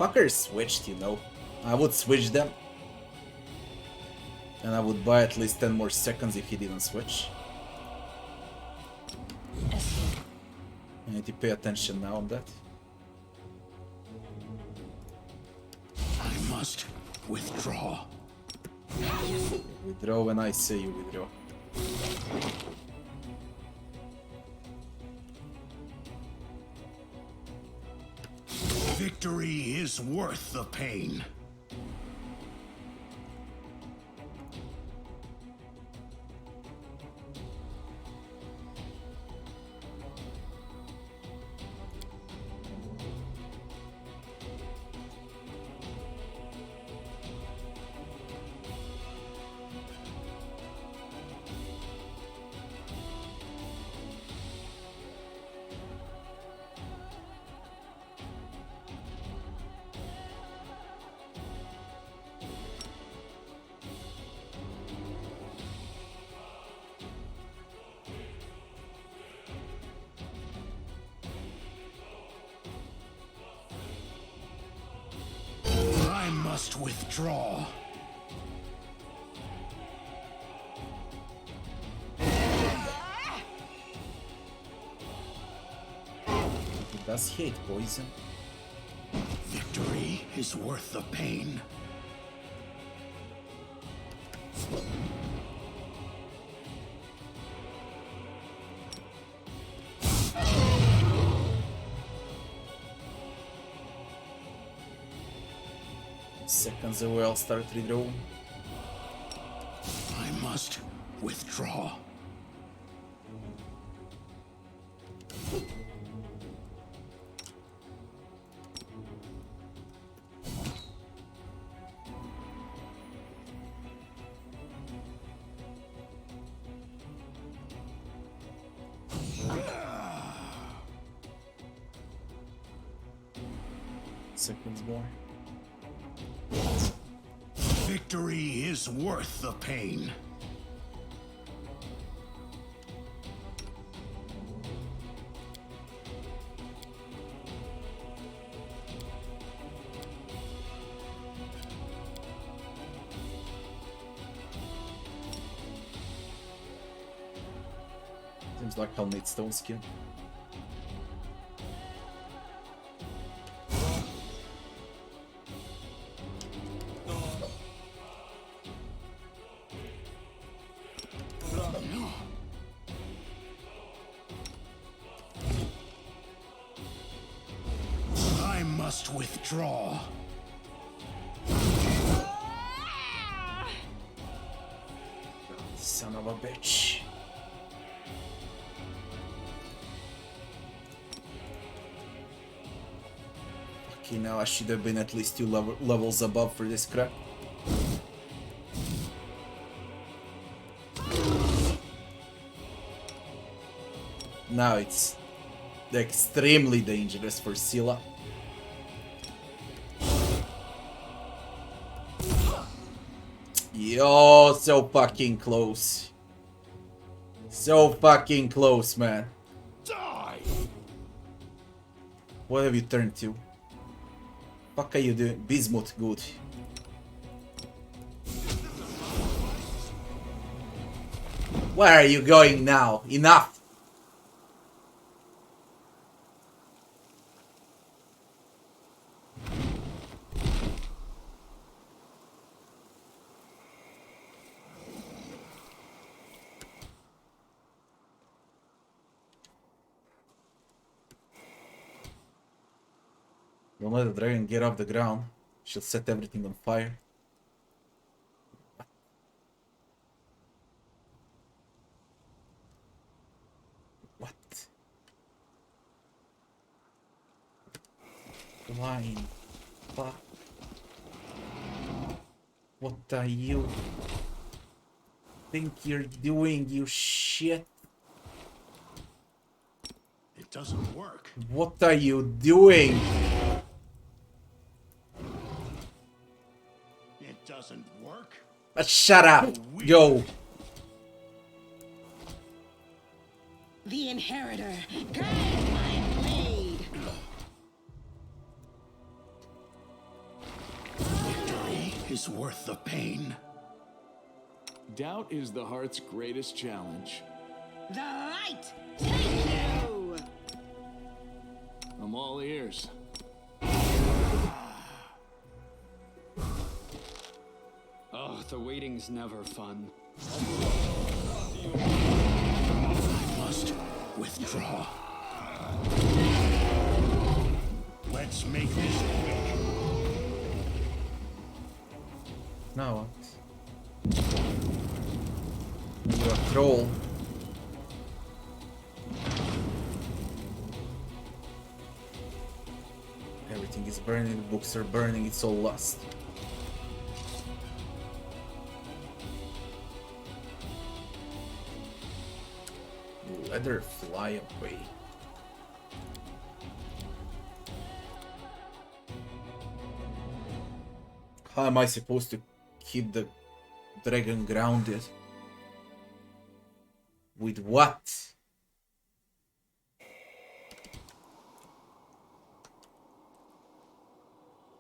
fuckers switched, you know. I would switch them. And I would buy at least 10 more seconds if he didn't switch. I need to pay attention now on that. I must withdraw. Withdraw when I say you withdraw. Victory is worth the pain. I must withdraw. He does hate poison. Victory is worth the pain. Seconds away, I'll start redraw. I must withdraw. Seconds more. Victory is worth the pain. Seems like I'll need stone skin. I must withdraw. Son of a bitch. Okay, now I should have been at least 2 levels above for this crap. Now it's extremely dangerous for Scylla. Yo, so fucking close. So fucking close, man. Die! What have you turned to? Fuck are you doing? Bismuth, good. Where are you going now? Enough! Don't let the dragon get off the ground. She'll set everything on fire. What? Blind. Fuck. What are you think you're doing, you shit? It doesn't work. What are you doing? It doesn't work. Shut up, yo. The Inheritor, guide my blade. is worth the pain. Doubt is the heart's greatest challenge. The light! Take you! I'm all ears. Oh, the waiting's never fun. I must withdraw. Let's make this quick. Now what? You're a troll. Everything is burning, the books are burning, it's all lost. Let her fly away. How am I supposed to keep the dragon grounded? With what?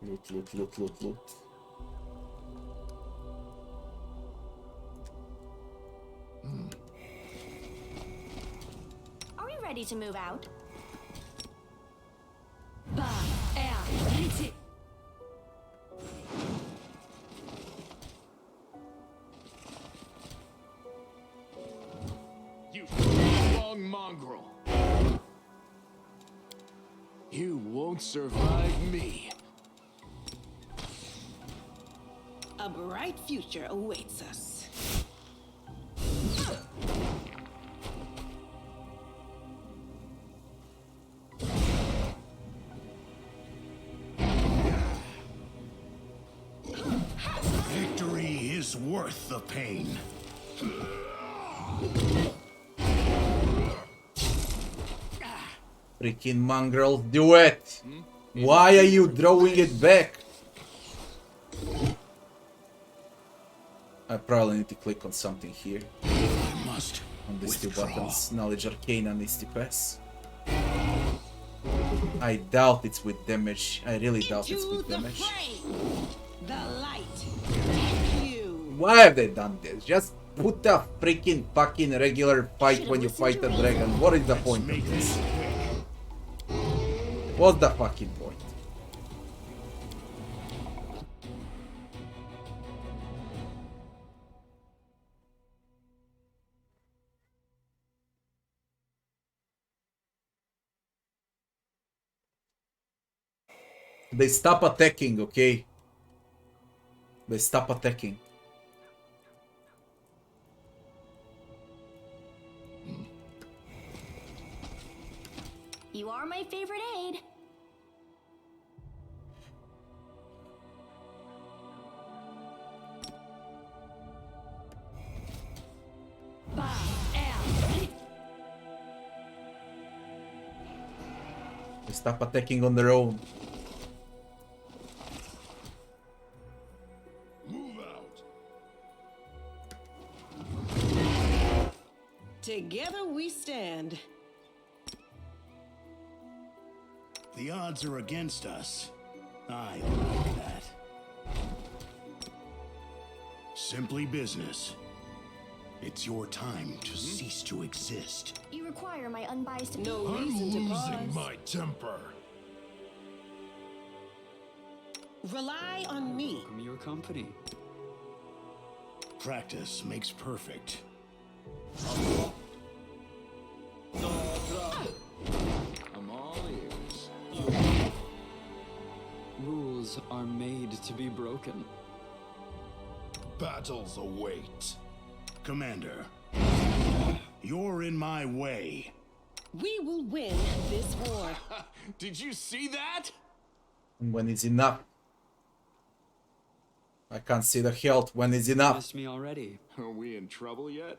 Loot, loot, loot, loot, loot. Are we ready to move out? You long mongrel. You won't survive me. A bright future awaits us. Victory is worth the pain. Freaking mongrel, do it! Why are you throwing it back? I probably need to click on something here. I must On these two withdraw. buttons, Knowledge Arcane and Misty Pass. I doubt it's with damage. I really doubt it's Into with the damage. fray! The light! Take you! Why have they done this? Just put a freaking fucking regular fight when you fight a dragon. What is the Let's point make of this this? quick. What's the fucking point? They stop attacking, okay? They stop attacking. You are my favorite aide. They stop attacking on their own. Move out. Together we stand. The odds are against us. I like that. Simply business. It's your time to cease to exist. You require my unbiased No opinion. reason to pause. my temper. Rely on me. Welcome your company. Practice makes perfect. I'm all ears. Rules are made to be broken. Battles await. Commander, you're in my way. We will win this war. Did you see that? And when it's enough. I can't see the health when it's enough. Missed me already. Are we in trouble yet?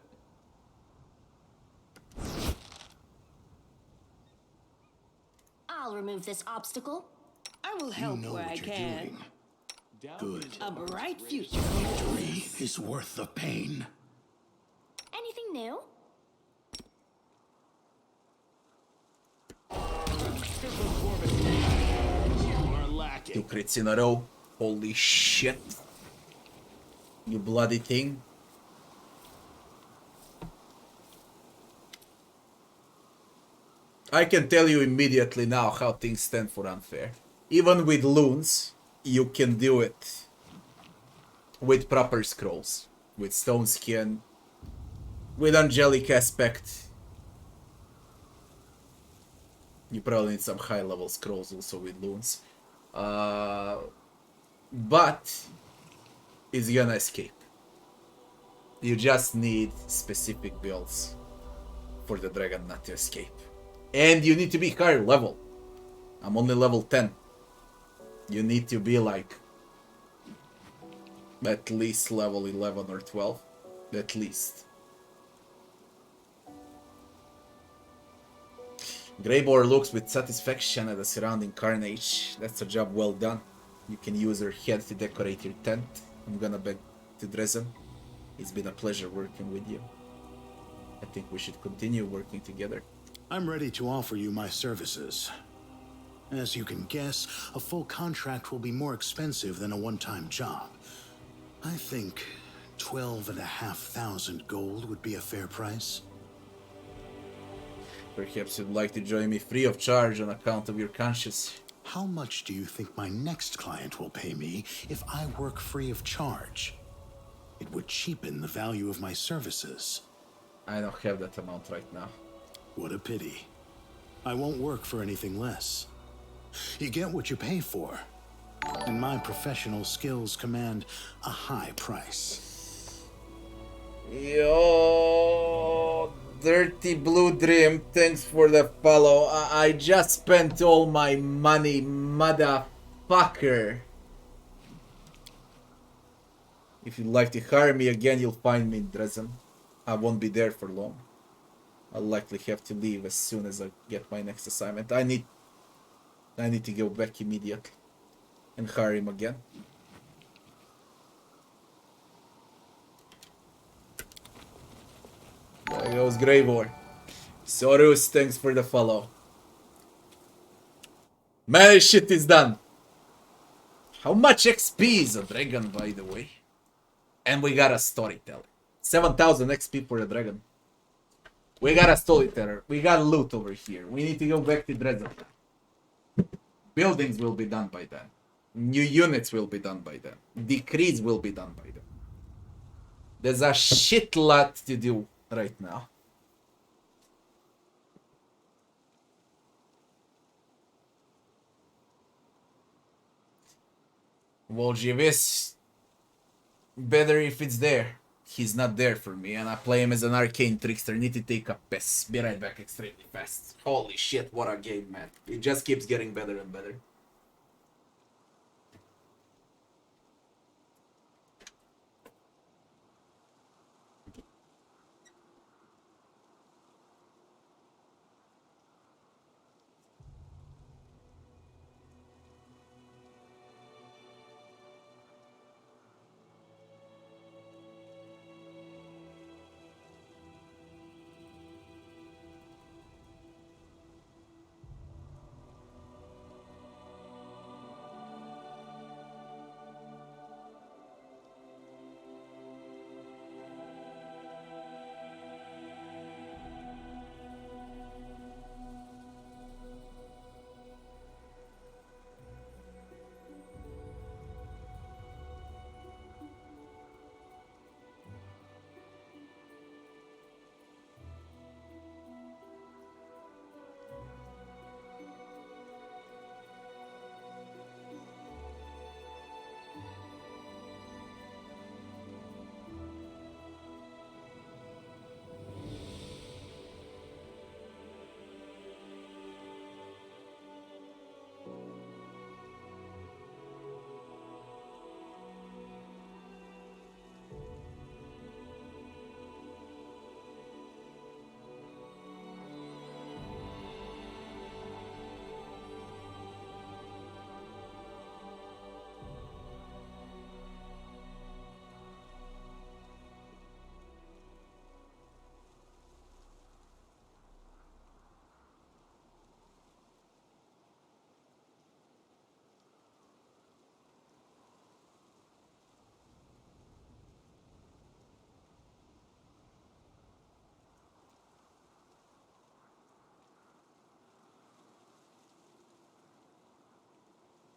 I'll remove this obstacle. I will You help know where I what you're can. doing. Doubt Good. is A bright future. Victory is worth the pain. Anything new? You are lacking. 2 crits in a row. Holy shit. You bloody thing. I can tell you immediately now how things stand for unfair. Even with loons, you can do it with proper scrolls, with stone skin, with angelic aspect. You probably need some high level scrolls also with loons. But it's gonna escape. You just need specific builds for the dragon not to escape. And you need to be higher level. I'm only level 10. You need to be like at least level 11 or 12. At least. Greyboar looks with satisfaction at the surrounding carnage. That's a job well done. You can use her head to decorate your tent. I'm gonna beg to Dresden. It's been a pleasure working with you. I think we should continue working together. I'm ready to offer you my services. As you can guess, a full contract will be more expensive than a one-time job. I think 12,500 gold would be a fair price. Perhaps you'd like to join me free of charge on account of your conscience. How much do you think my next client will pay me if I work free of charge? It would cheapen the value of my services. I don't have that amount right now. What a pity. I won't work for anything less. You get what you pay for. And my professional skills command a high price. Yo, Dirty Blue Dream, thanks for the follow. I just spent all my money, motherfucker. If you'd like to hire me again, you'll find me in Dresden. I won't be there for long. I'll likely have to leave as soon as I get my next assignment. I need to go back immediately and hire him again. There goes Greybor. Sorus, thanks for the follow. My shit is done. How much XP is a dragon, by the way? And we got a storyteller. 7,000 XP for the dragon. We got a storyteller. We got loot over here. We need to go back to Dresden. Buildings will be done by then. New units will be done by then. Decrees will be done by then. There's a shit lot to do right now. Voljivis, better if it's there. He's not there for me, and I play him as an arcane trickster. Need to take a piss. Be right back extremely fast. Holy shit, what a game, man. It just keeps getting better and better.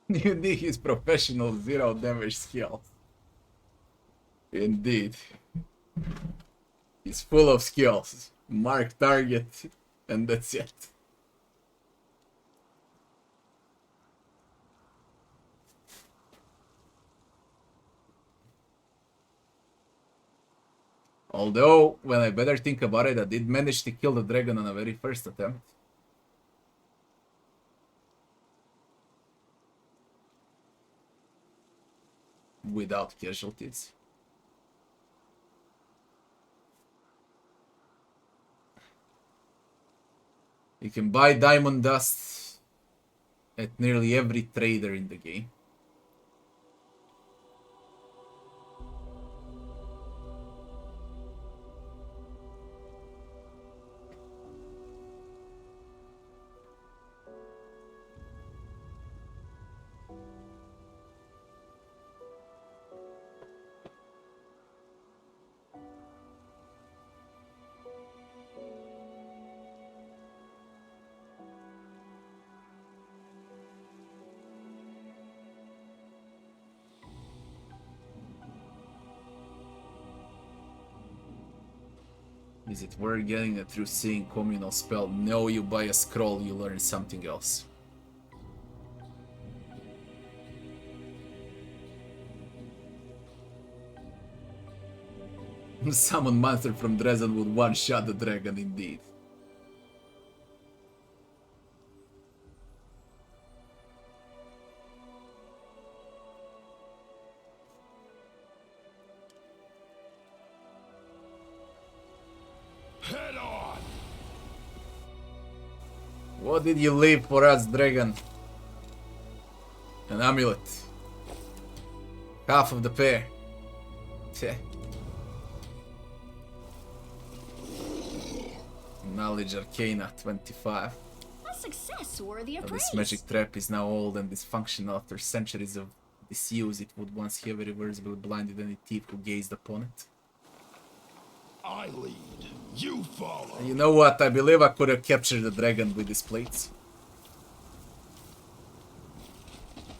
You need his professional 0 damage skills. Indeed. He's full of skills. Mark target, and that's it. Although, when I better think about it, I did manage to kill the dragon on a very first attempt. Without casualties. You can buy diamond dust at nearly every trader in the game. Is it worth getting it through seeing communal spell? No, you buy a scroll, you learn something else. Summon monster from Dresden would one-shot the dragon indeed. Head on! What did you leave for us, dragon? An amulet. Half of the pair. Tch. Knowledge Arcana 25. A success worthy of Now, praise. this magic trap is now old and dysfunctional after centuries of disuse. It would once have irreversibly blinded any thief who gazed upon it. I lead. You follow. You know what? I believe I could have captured the dragon with these plates.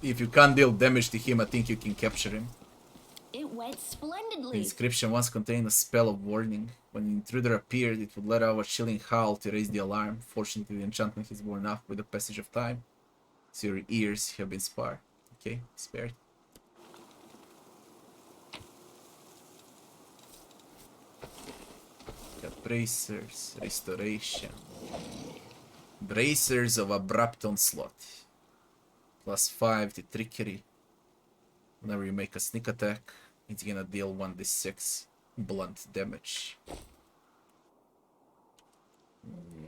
If you can't deal damage to him, I think you can capture him. It went The splendidly. inscription once contained a spell of warning. When an intruder appeared, it would let out a chilling howl to raise the alarm. Fortunately, the enchantment is worn off with the passage of time, so your ears have been spared. Okay, spared. Got bracers, restoration. Bracers of abrupt onslaught. +5 to trickery. Whenever you make a sneak attack, it's gonna deal 1d6 blunt damage.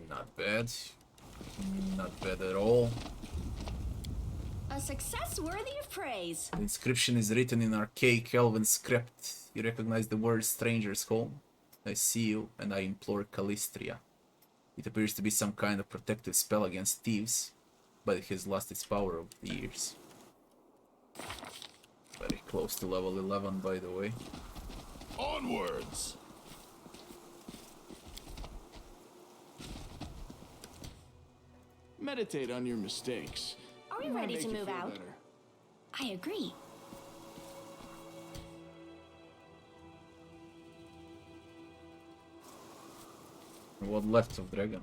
Not bad. Not bad at all. A success worthy of praise. The inscription is written in archaic elven script. You recognize the word stranger's home. I see you, and I implore Calistria. It appears to be some kind of protective spell against thieves, but it has lost its power over the years. Very close to level 11, by the way. Onwards! Meditate on your mistakes. Are we It might ready make to you move feel out? better. I agree. What left of dragon?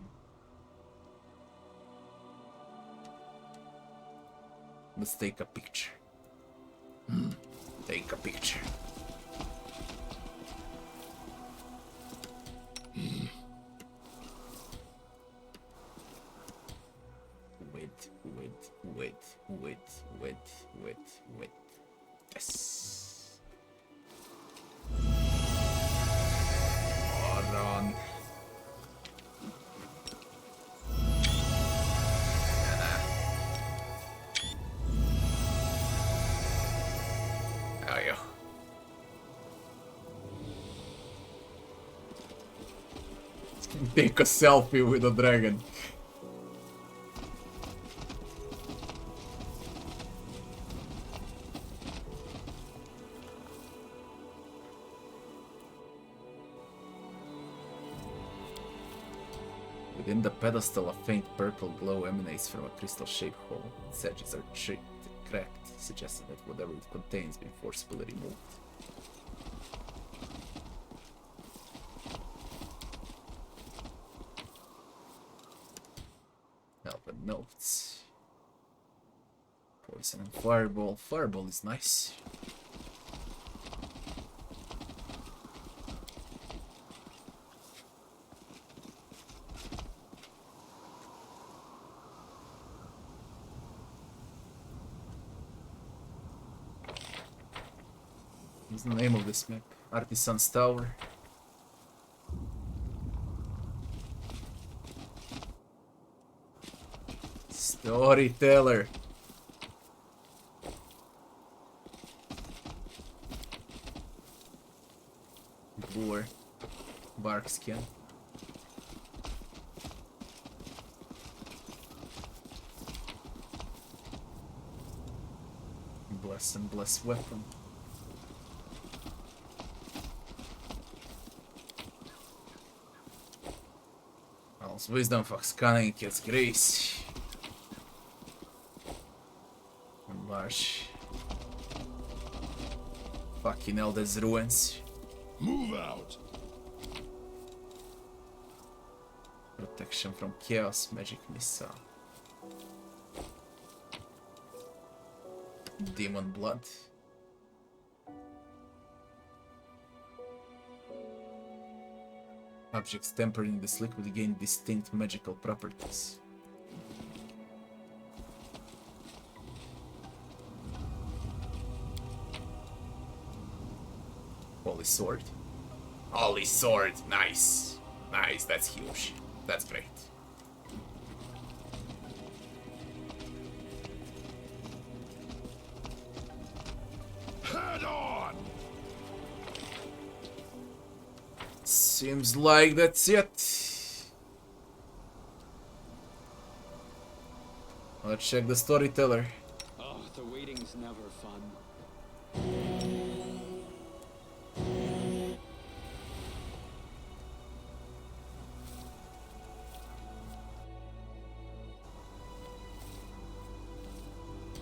Let's take a picture. Take a picture. Wait. Yes. Hold on. There we go. Take a selfie with a dragon. Within the pedestal, a faint purple glow emanates from a crystal-shaped hole. Its edges are cracked, suggesting that whatever it contains been forcibly removed. Helping notes. Poison and fireball. Fireball is nice. What's the name of this map? Artisan's Tower. Storyteller. Boar. Bark skin. Bless and bless weapon. Als wisdom fox cunning kills grace. And large. Fucking hell, there's ruins. Move out. Protection from chaos, magic missile. Demon blood. Objects tempered in this liquid gain distinct magical properties. Holy sword. Holy sword, nice. Nice, that's huge. That's great. Head on. Seems like that's it. Let's check the storyteller. Oh, the waiting's never fun.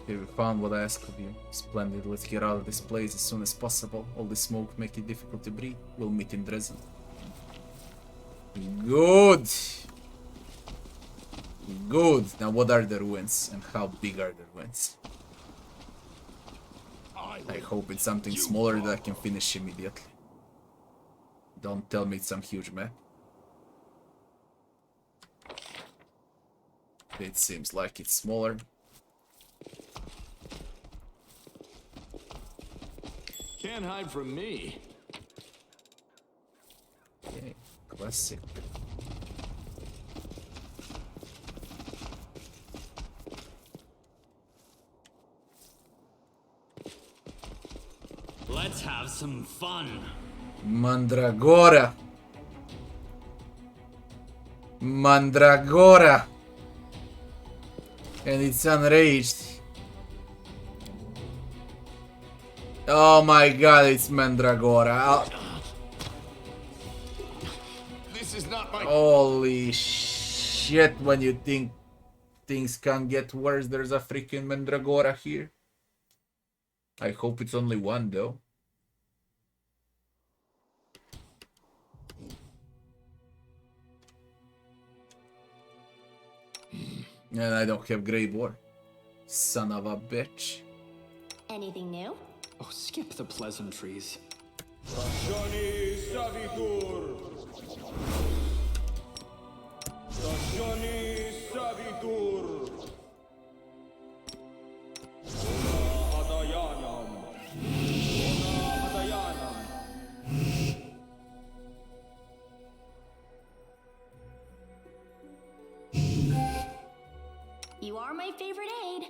Here we found what I asked of you. Splendid, let's get out of this place as soon as possible. All the smoke make it difficult to breathe. We'll meet in Dresden. Good! Good! Now what are the ruins and how big are the ruins? I hope it's something smaller that I can finish immediately. Don't tell me it's some huge map. It seems like it's smaller. Can't hide from me. Okay, classic. Let's have some fun. Mandragora. Mandragora. And it's enraged. Oh my god, it's Mandragora. This is not my. Holy shit, when you think things can't get worse, there's a freaking Mandragora here. I hope it's only one though. And I don't have Grey Boar. Son of a bitch. Anything new? Oh, skip the pleasantries. Stasioni Savitur! Stasioni Savitur! Ona Adayanam! Ona Adayanam! You are my favorite aide.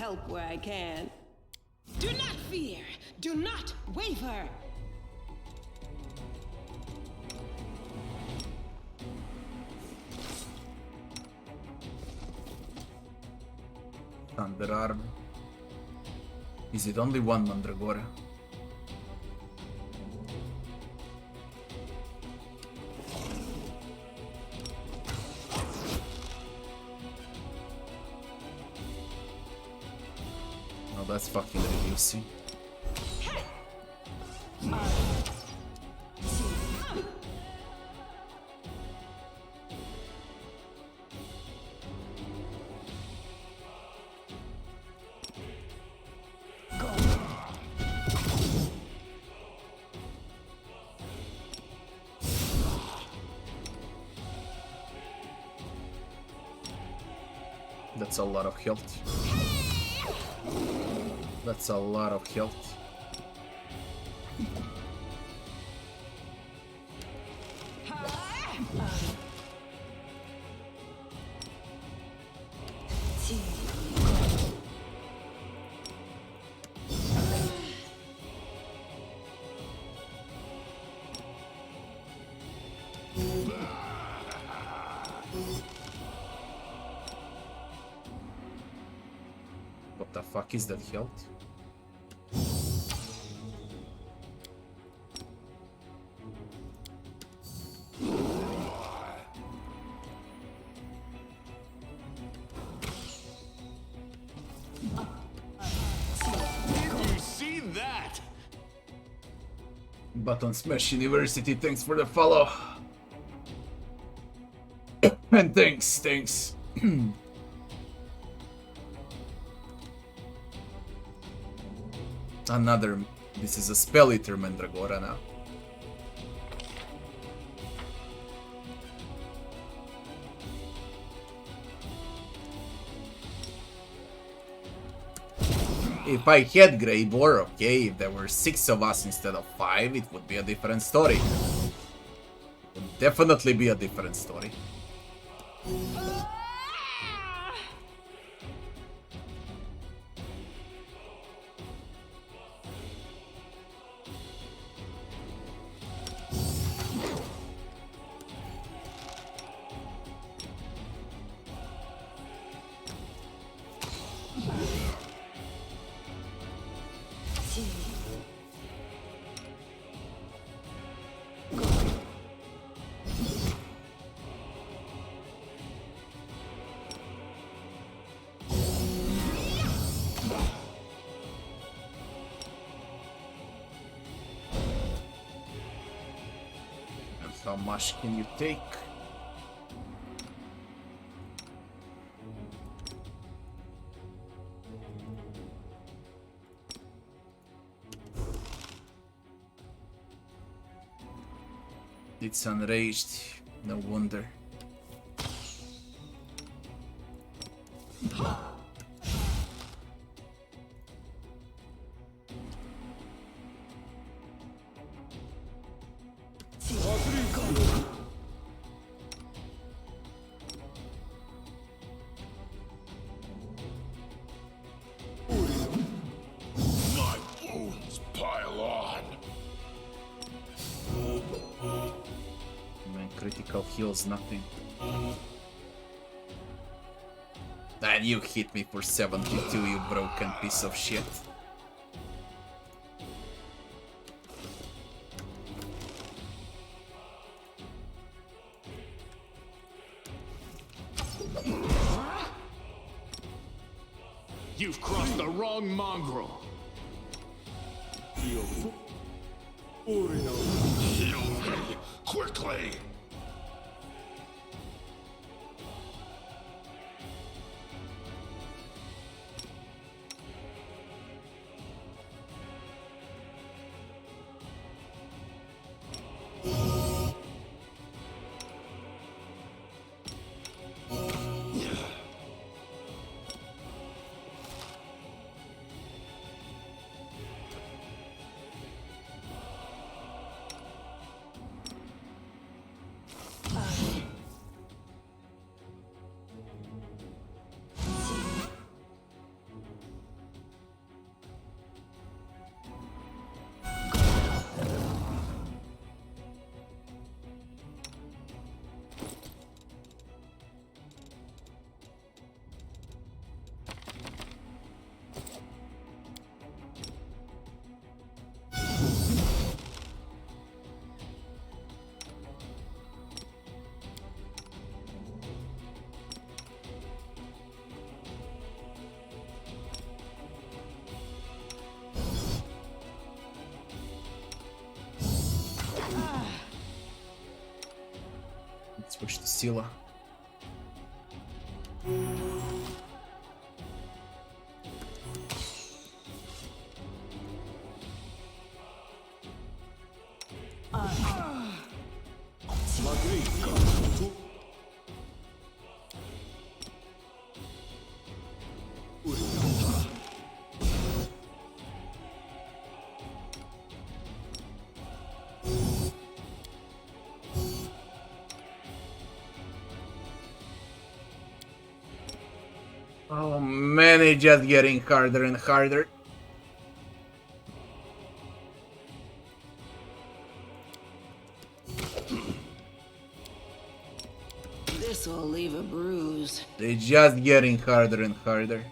help where I can. Do not fear. Do not waver. Underarm. Is it only one Mandragora? Oh, that's fucking reducing. That's a lot of health. That's a lot of health. What the fuck is that health? You see that? Button Smash University, thanks for the follow. And thanks. Another. This is a Spell Eater Mandragora now. If I had Greybore, okay, if there were 6 of us instead of 5, it would be a different story. It would definitely be a different story. How much can you take? It's enraged, no wonder. My wounds pile on. Man, critical heals nothing. And you hit me for 72, you broken piece of shit. You've crossed the wrong mongrel. Heal me, quickly. Scylla. Oh man, it's just getting harder and harder. This'll leave a bruise. It's just getting harder and harder.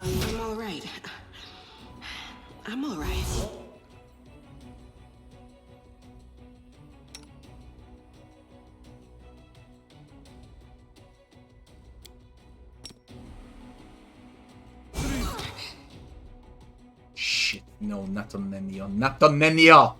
I'm all right. I'm all right. Shit, no, not on Nenio, not on Nenio!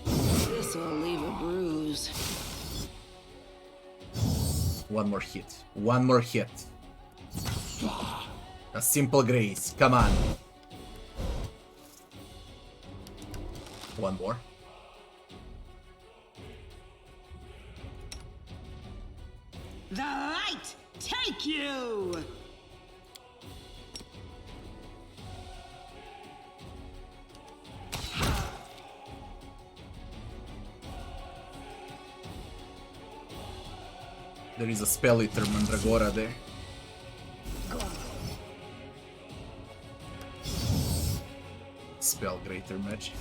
This'll leave a bruise. One more hit, one more hit. A simple grace, come on. One more. The light take you! There is a Spell Eater Mandragora there. Spell Greater Magic.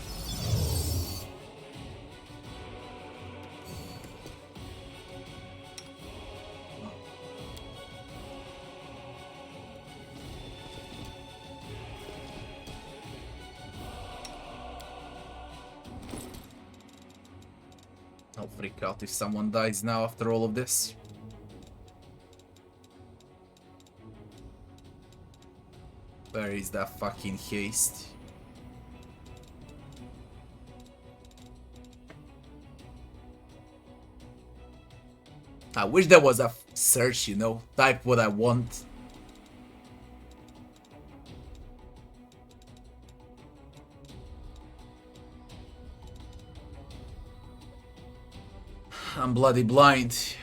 I'll freak out if someone dies now after all of this. Where is that fucking haste? I wish there was a search, you know, type what I want. I'm bloody blind.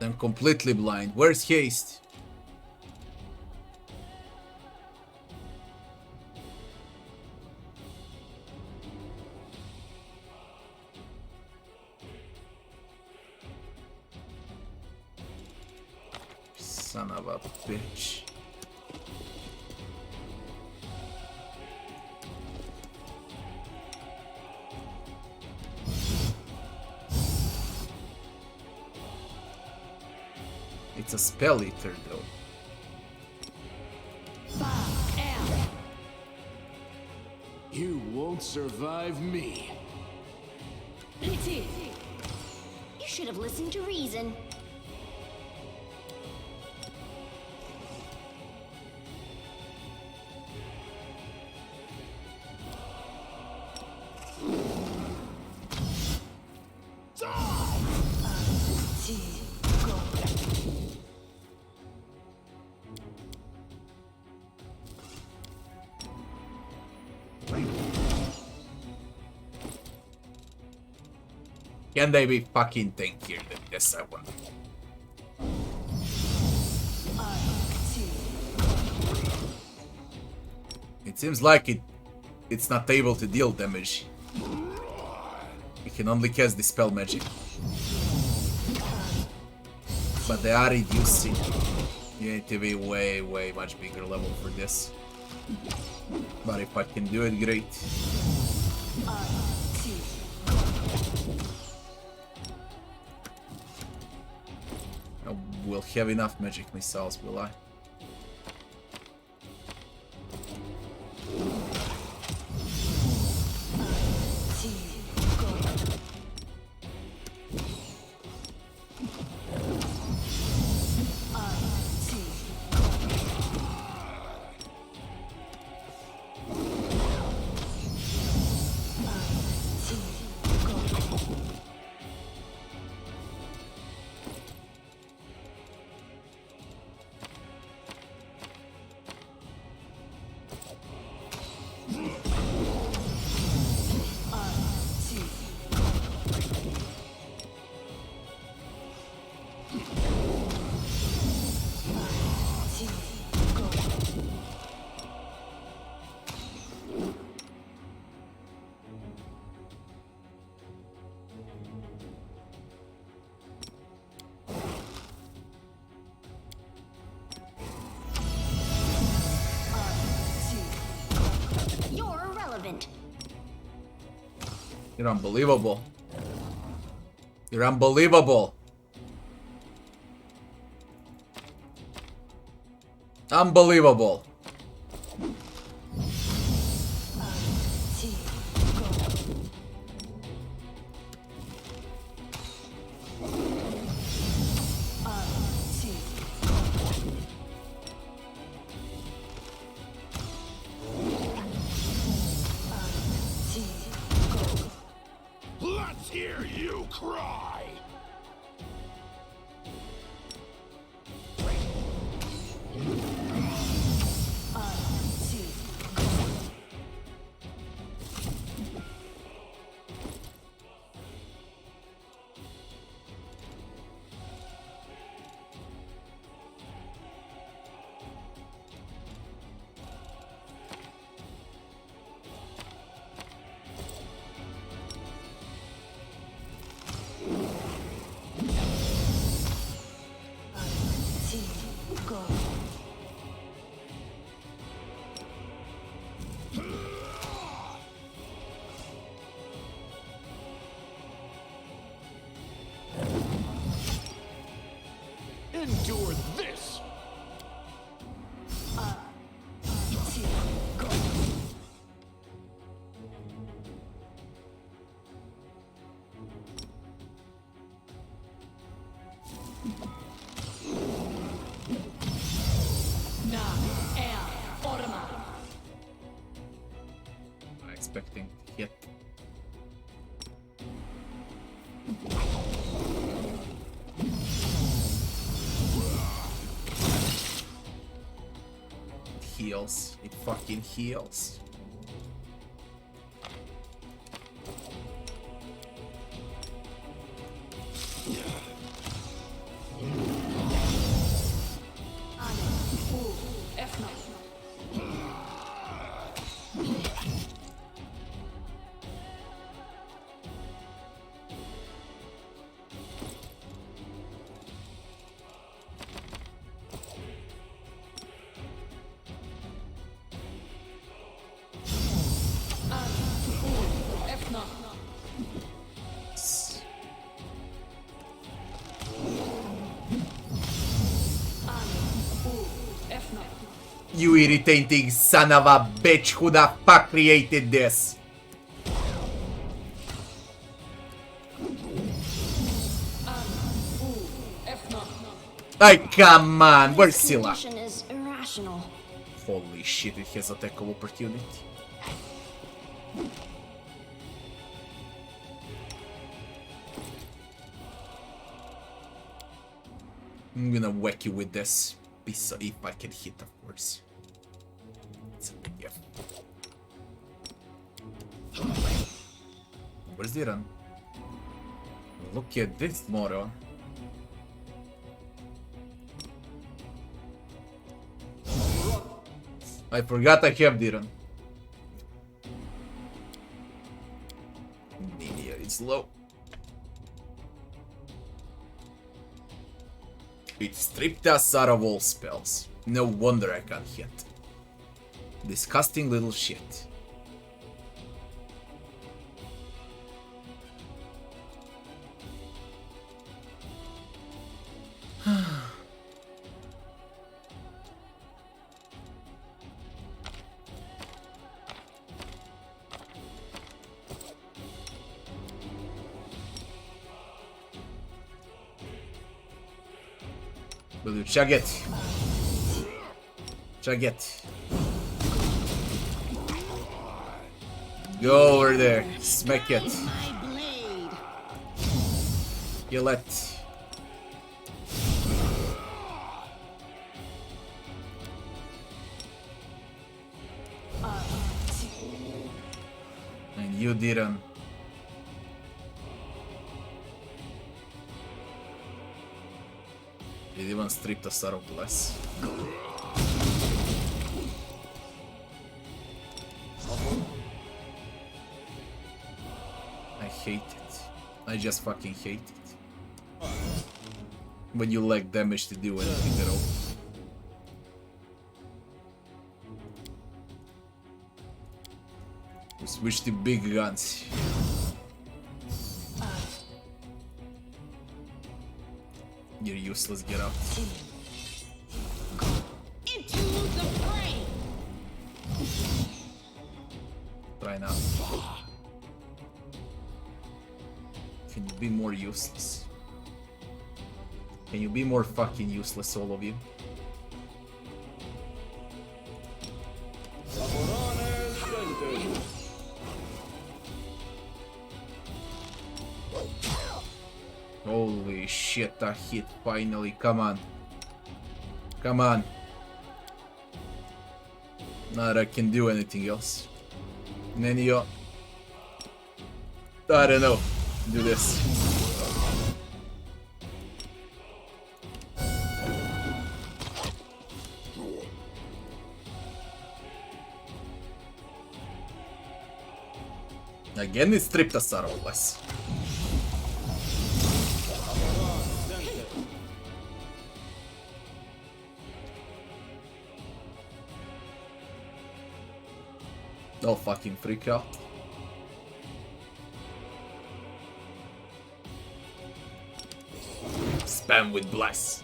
I'm completely blind. Where's haste? Son of a bitch. It's a Spell Eater though. You won't survive me. Pity. You should have listened to reason. Can they be fucking tankier than this? I wonder. It seems like it's not able to deal damage. It can only cast the spell magic. But they are reducing. You need to be way much bigger level for this. But if I can do it, great. I will have enough magic missiles, will I? You're irrelevant. You're unbelievable. You're unbelievable. Unbelievable. Let's hear you cry! Endure this! I'm expecting to hit. It heals. It fucking heals. You irritating son of a bitch, who the fuck created this? Like, come on, where's Scylla? Condition is irrational. Holy shit, it has attack of opportunity. I'm gonna whack you with this. If I can hit, of course. It's a big if. Where's the run? Look at this moron. I forgot I have Diran. Media is low. It stripped us out of all spells. No wonder I can't hit. Disgusting little shit. Will you chug it? Chug it. Go over there. Smack it. My blade. Kill it. And you didn't. It even stripped us out of bless. I hate it. I just fucking hate it. When you lack damage to do anything at all. We switch to big guns. You're useless, get out. Into the fray. Try now. Can you be more useless? Can you be more fucking useless, all of you? Saborane sente. Holy shit, a hit finally, come on. Come on. Not I can do anything else. Nenio. I don't know. Do this. Again, it stripped us out of less. Don't fucking freak out. Spam with bless.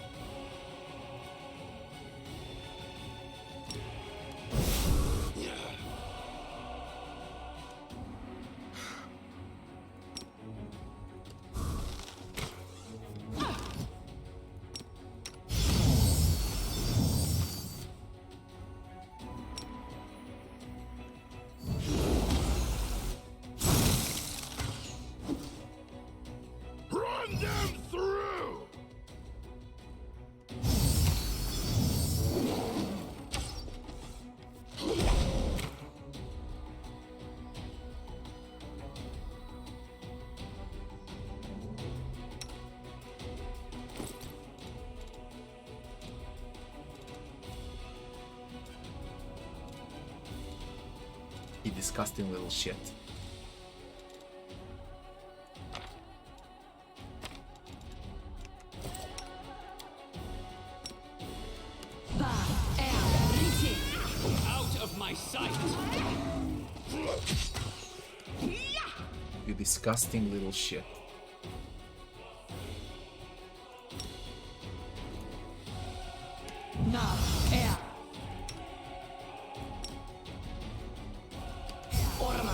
Run them through! You disgusting little shit. Out of my sight! You disgusting little shit. Na air. Orma.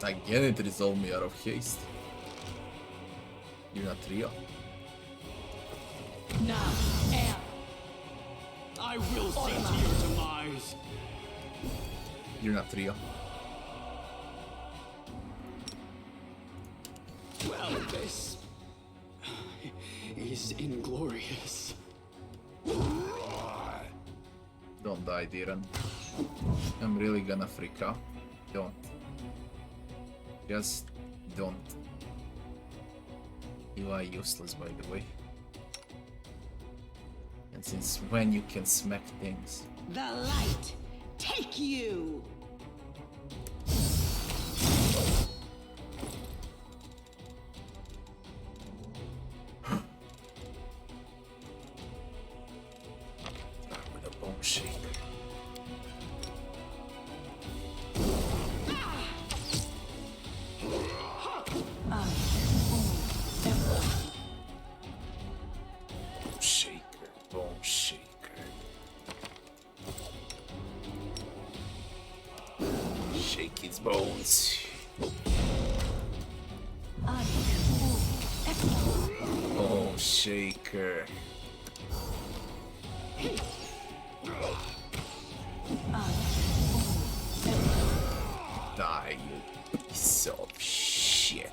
Again, it resolved me out of haste. You're not real. Na air. I will see to your demise! You're not real. Well, this is inglorious. Don't die, Diran. I'm really gonna freak out. Don't. Just don't. You are useless, by the way. And since when you can smack things? The light. Take you. Shaker. Shaker, bone shaker. Shake his bones. Bone shaker. Die, you piece of shit.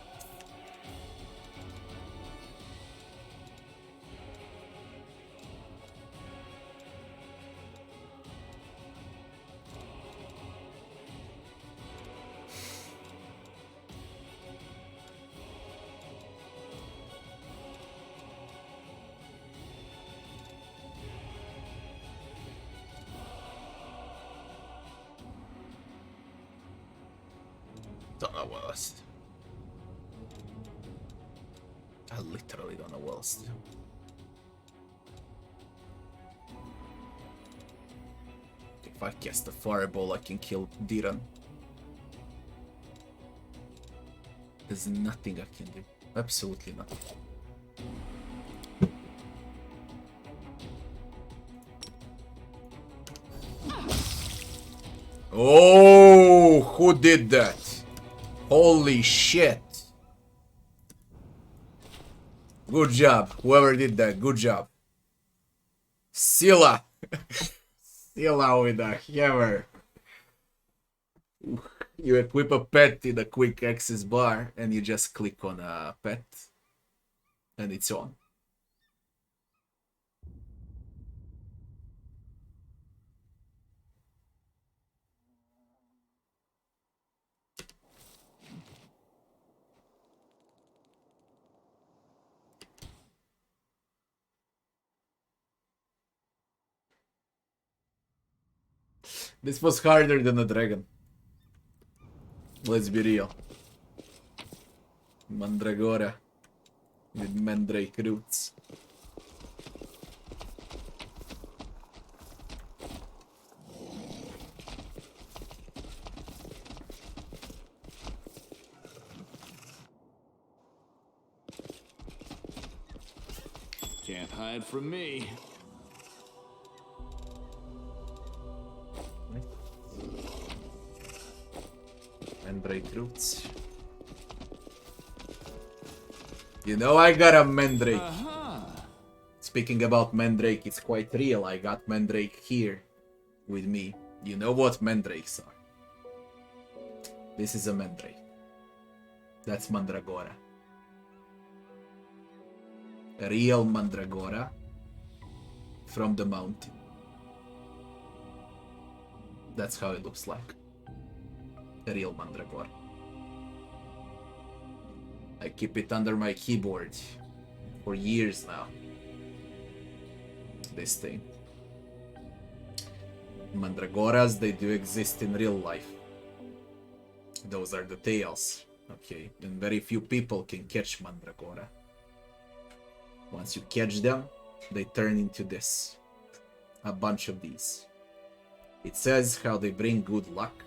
Don't know what else. I literally don't know what else to do. If I cast a fireball, I can kill Diran. There's nothing I can do. Absolutely nothing. Oh, who did that? Holy shit. Good job. Whoever did that, good job. Scylla. Scylla with a hammer. You equip a pet in a quick access bar and you just click on a pet and it's on. This was harder than a dragon. Let's be real. Mandragora with mandrake roots. Can't hide from me. Mandrake roots. You know I got a mandrake. Speaking about mandrake, it's quite real. I got mandrake here with me. You know what mandrakes are. This is a mandrake. That's mandragora. A real mandragora from the mountain. That's how it looks like. A real mandragora. I keep it under my keyboard for years now. This thing. Mandragoras, they do exist in real life. Those are the tails. Okay, and very few people can catch mandragora. Once you catch them, they turn into this. A bunch of these. It says how they bring good luck,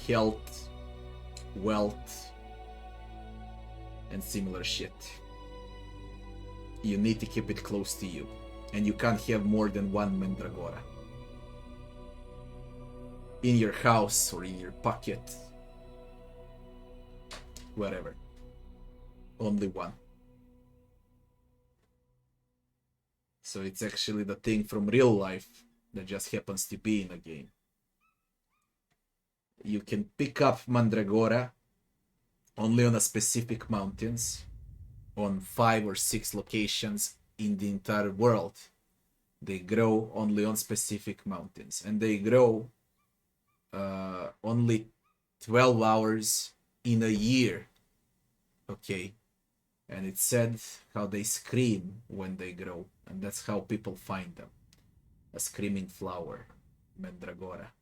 health, wealth, and similar shit. You need to keep it close to you, and you can't have more than one mandragora in your house or in your pocket, wherever. Only one. So it's actually the thing from real life that just happens to be in a game. You can pick up mandragora only on a specific mountains, on 5 or 6 locations in the entire world. They grow only on specific mountains, and they grow only 12 hours in a year. Okay, and it said how they scream when they grow, and that's how people find them. A screaming flower, mandragora.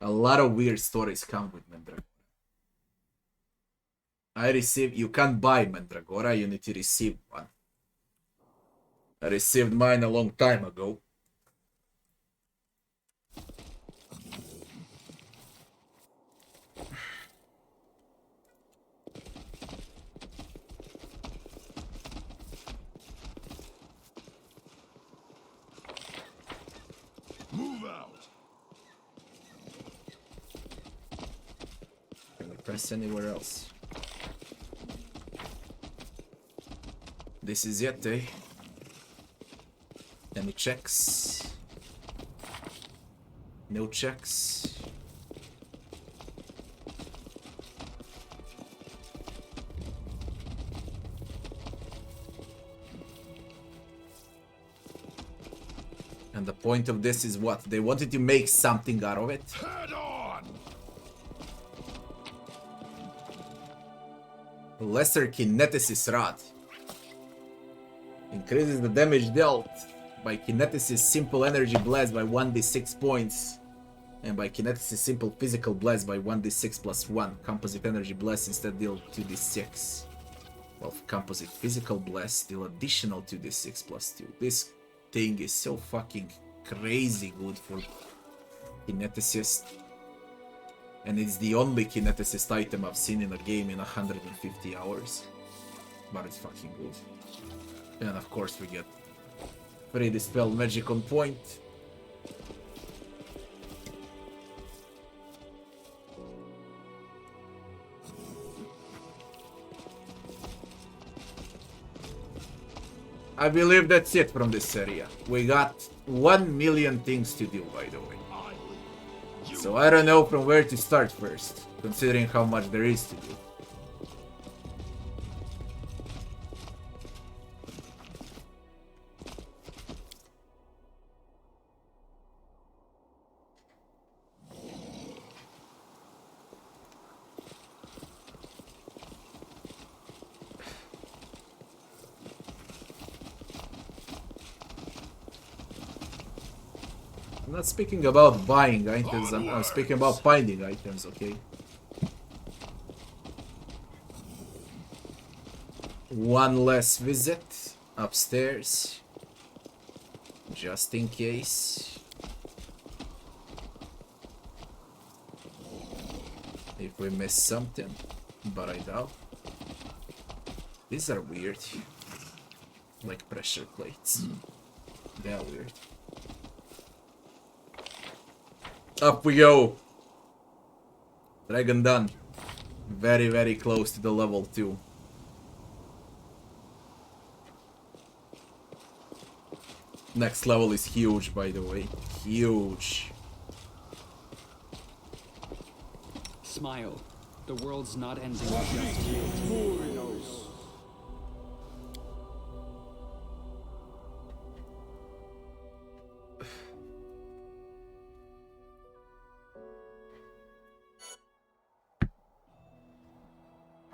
A lot of weird stories come with mandragora. You can't buy mandragora, you need to receive one. I received mine a long time ago. Move out. Can we press anywhere else? This is it, eh? Any checks? No checks. And the point of this is what? They wanted to make something out of it. Head on. Lesser Kineticism Wrath. Increases the damage dealt by Kineticism Simple Energy Blast by 1d6 points. And by Kineticism Simple Physical Blast by 1d6 plus 1. Composite Energy Blast instead deal 2d6. While Composite Physical Blast deal additional 2d6 plus 2. This thing is so fucking crazy good for Kineticist. And it's the only Kineticist item I've seen in a game in 150 hours. But it's fucking good. And of course we get free Dispel Magic on point. I believe that's it from this area. We got 1 million things to do, by the way. So I don't know from where to start first, considering how much there is to do. I'm not speaking about buying items, I'm speaking about finding items, okay? One less visit upstairs, just in case. If we miss something, but I doubt. These are weird, like pressure plates. They're weird. Up we go. Dragon done. Very, very close to the level 2. Next level is huge, by the way. Huge. Smile. The world's not ending just yet.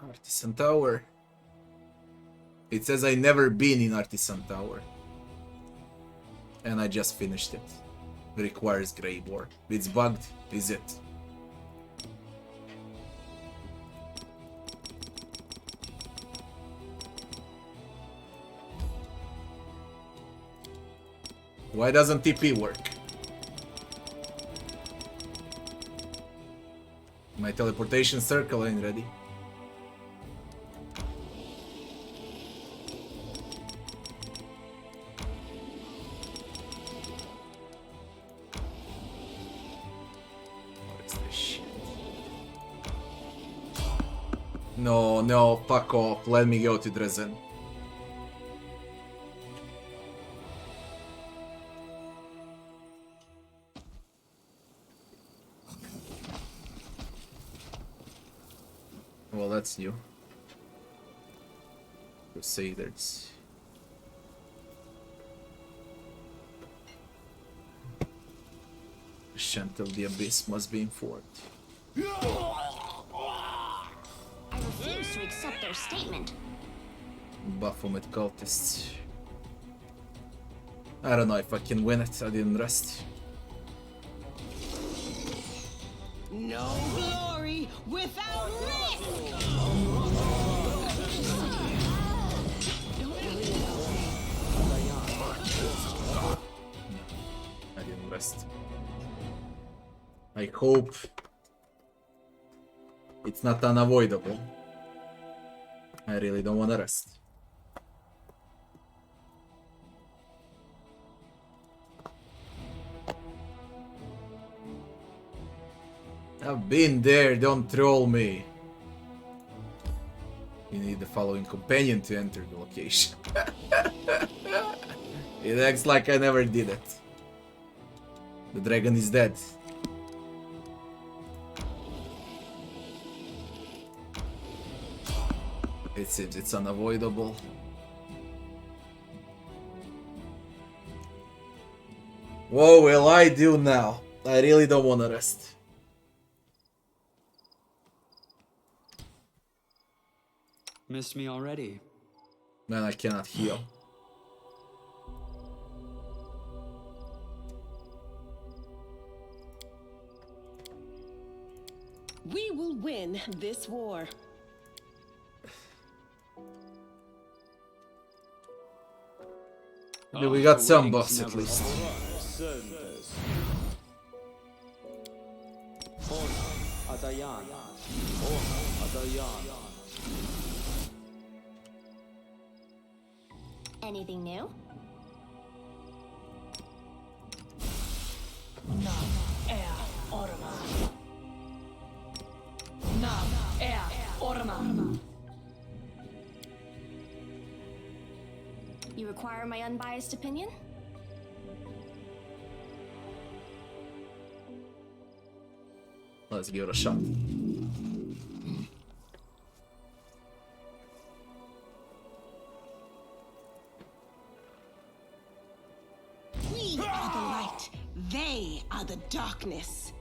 Artisan Tower. It says I never been in Artisan Tower. And I just finished it. It requires Grey Boar. It's bugged, is it? Why doesn't TP work? My teleportation circle ain't ready. No, no, fuck off. Let me go to Dresden. Well, that's new. Crusaders. Shan't of the Abyss must be informed. I refuse to accept their statement. Baphomet cultists. I don't know if I can win it. I didn't rest. No glory without risk! I hope it's not unavoidable. I really don't want to rest. I've been there, don't troll me. You need the following companion to enter the location. It acts like I never did it. The dragon is dead. It seems it's unavoidable. What will I do now? I really don't want to rest. Missed me already. Man, I cannot heal. We will win this war. We got some buffs at least. Anything new? You require my unbiased opinion? Let's give it a shot. We are the light. They are the darkness.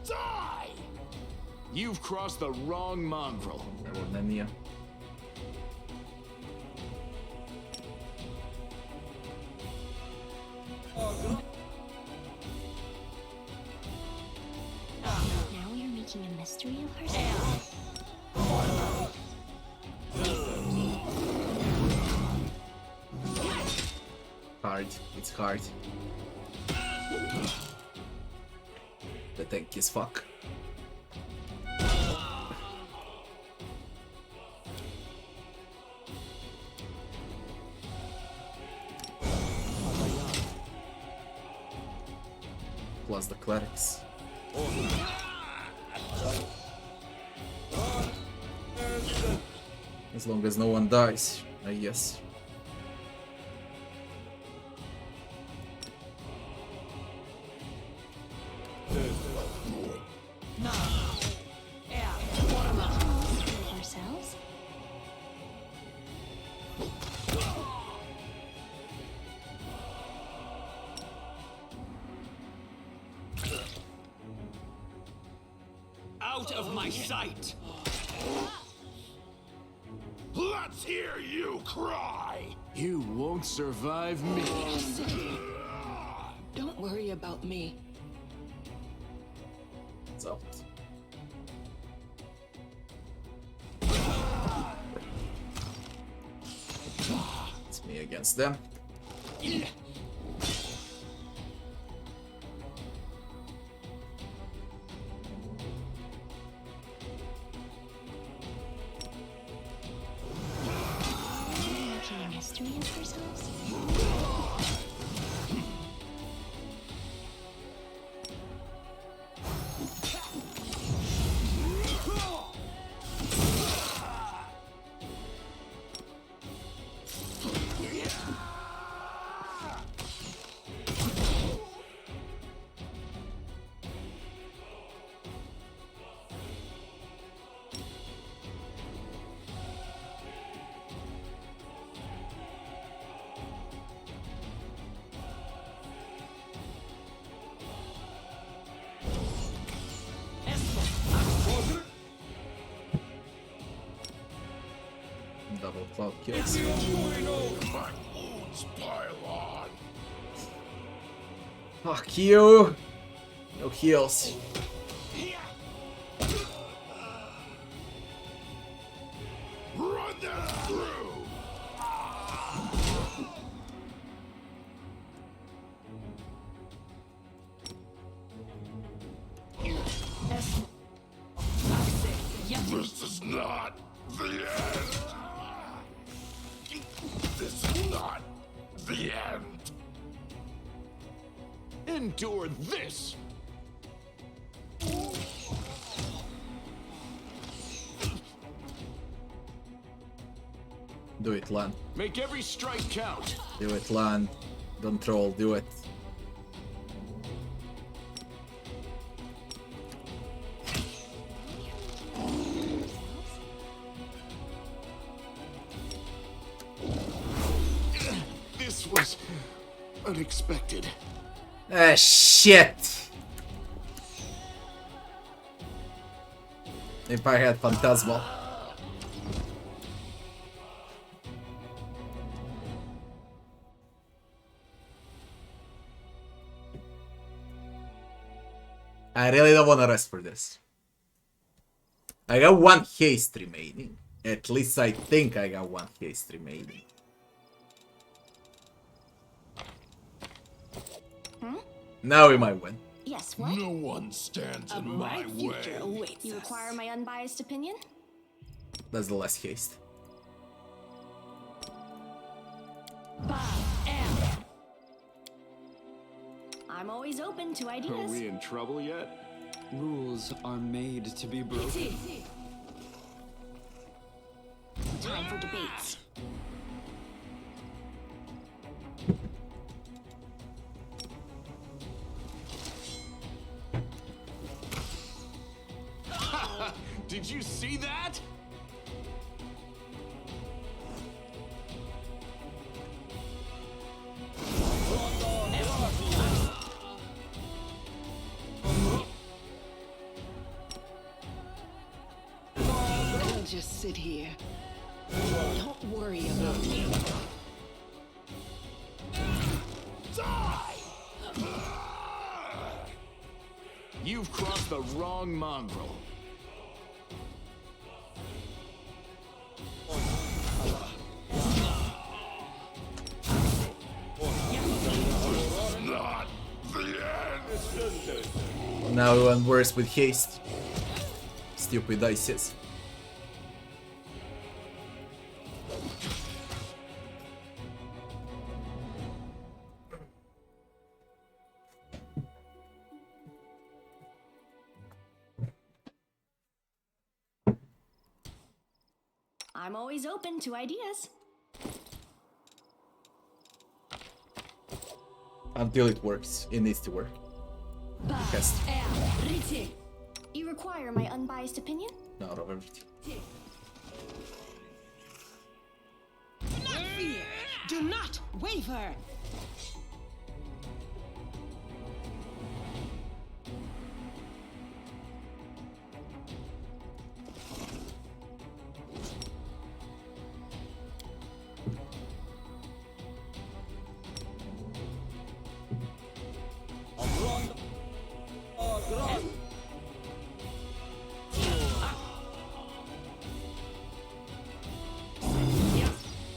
Die! You've crossed the wrong mongrel. Now we are making a mystery of ourselves. Hard. It's hard. The tank is fuck. Plus the clerics. As long as no one dies, I guess. Ourselves? Out of my sight! Let's hear you cry! You won't survive me. Don't worry about me. It's out. It's me against them. Making a mystery of ourselves? Double cloud kills. My wounds pile on. Fuck you! No heals. This is not the end. This is not the end. Endure this! Do it, Lan. Make every strike count! Do it, Lan. Don't troll, do it. This was unexpected. Ah, shit! If I had Phantasmal. I really don't want to rest for this. I got one haste remaining. At least I think I got one haste remaining. Now we might win. Yes, what? No one stands in my way. You require my unbiased opinion? That's the last haste. I'm always open to Are ideas. we in trouble yet? Rules are made to be broken. Time for debates. Did you see that? I'll just sit here. Don't worry about me. You've crossed the wrong mongrel. Not the end. Now we went worse with haste. Stupid dices. I'm always open to ideas. Until it works. It needs to work. Because You require my unbiased opinion? not of everything. Do not fear. Do not waver.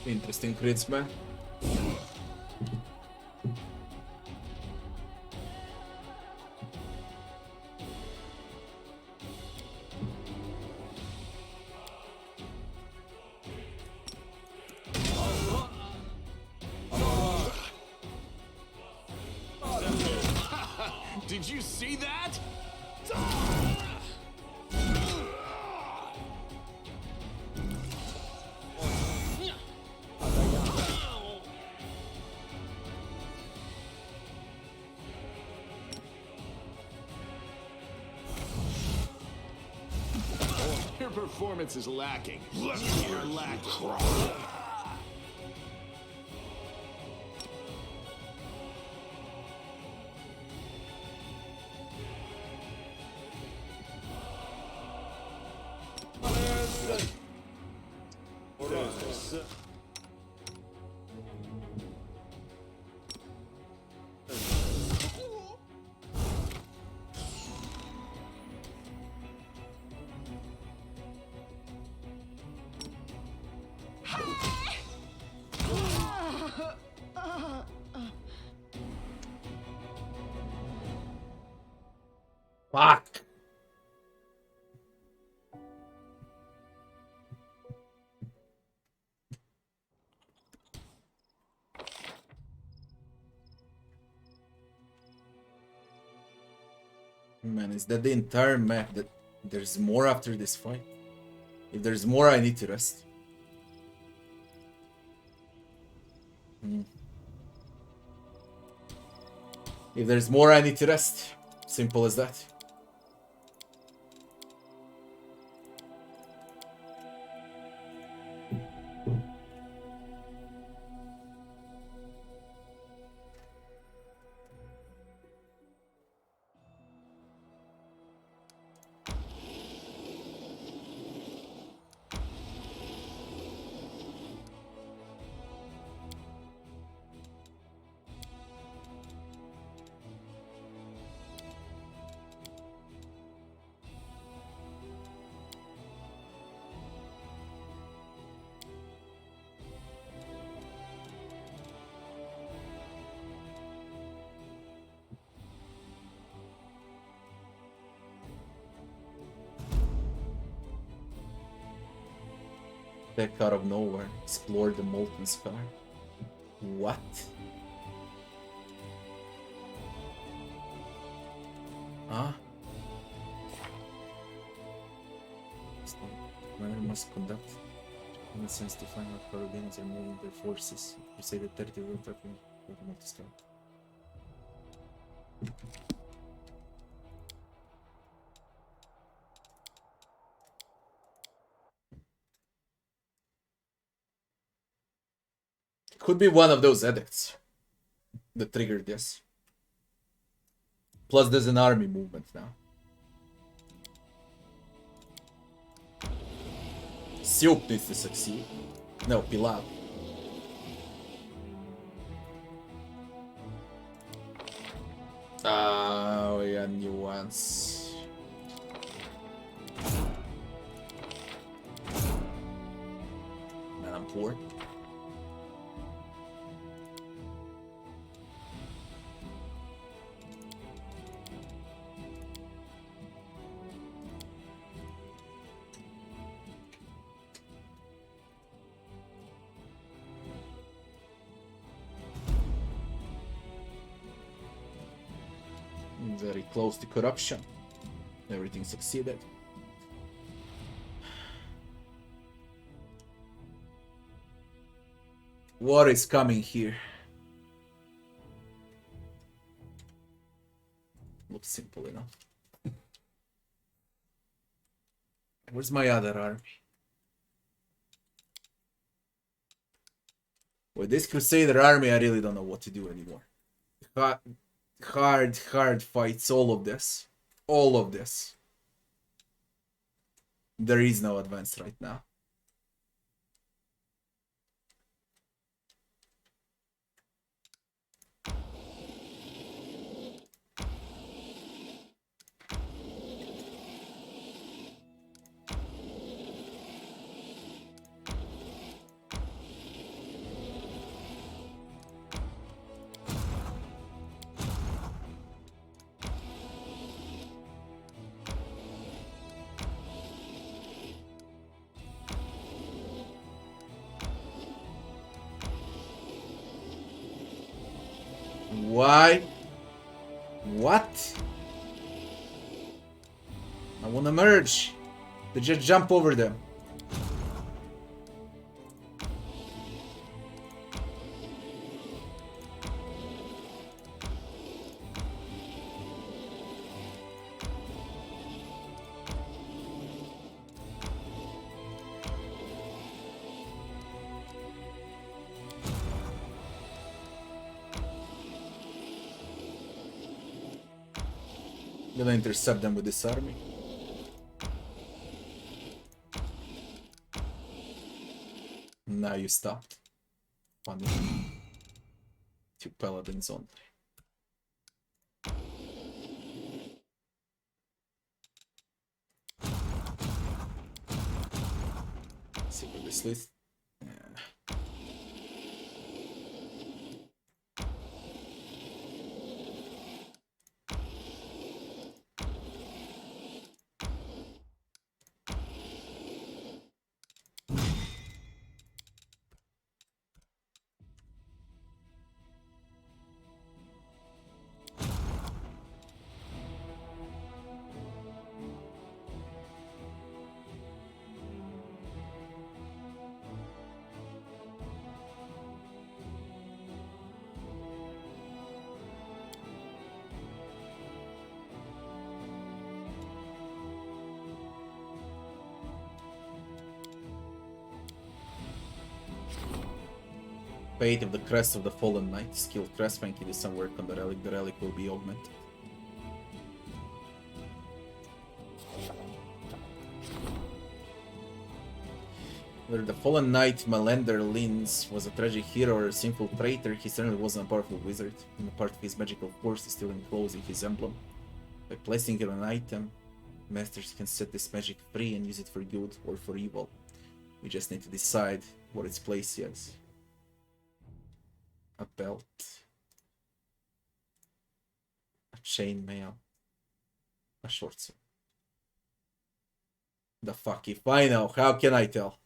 Interesting crits, man. Did you see that? Your performance is lacking. Let's You're hear you lacking. cry. Fuck! Man, is that the entire map? That there's more after this fight? If there's more, I need to rest. If there's more, I need to rest. Simple as that. Back out of nowhere, explore the molten sky. What? Huh? Commander must conduct in a sense to find out how Caribbeans are moving their forces. You say that 30 will talking with the molten sky. Could be one of those edicts that triggered this. Plus, there's an army movement now. Siup needs to succeed. No, Pilar. Oh, yeah, nuance. Man, I'm poor. Very close to corruption. Everything succeeded. War is coming here. Looks simple enough. Where's my other army? With this Crusader army, I really don't know what to do anymore. Hard fights, all of this. All of this. There is no advance right now. Why? What? I want to merge. They just jump over them. Gonna intercept them with this army. Now you stopped. Funny. Two paladins only. See what this list. Yeah. Fate of the Crest of the Fallen Knight. Skilled craftsman can do some work on the relic. The relic will be augmented. Whether the Fallen Knight Melander Lins was a tragic hero or a sinful traitor, he certainly wasn't a powerful wizard, and a part of his magical force is still enclosed in his emblem. By placing it on an item, masters can set this magic free and use it for good or for evil. We just need to decide what its place is. A belt. A chainmail. A short sword. The fuck if I know, how can I tell?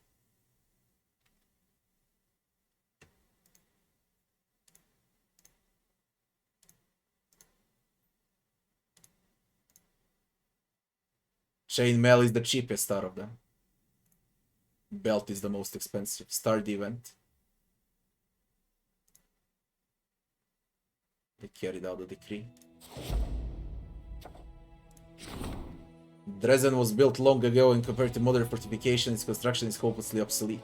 Chainmail is the cheapest out of them. Belt is the most expensive. Start the event. They carried out the decree. Dresden was built long ago, and compared to modern fortifications, its construction is hopelessly obsolete.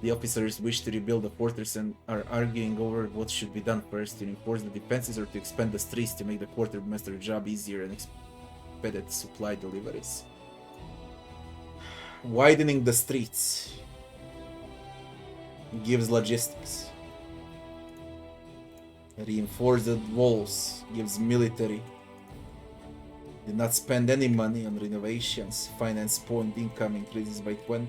The officers wish to rebuild the fortress and are arguing over what should be done first, to reinforce the defenses or to expand the streets to make the quartermaster's job easier and expedite supply deliveries. Widening the streets gives logistics. Reinforced walls gives military. Did not spend any money on renovations. Finance point income increases by 20.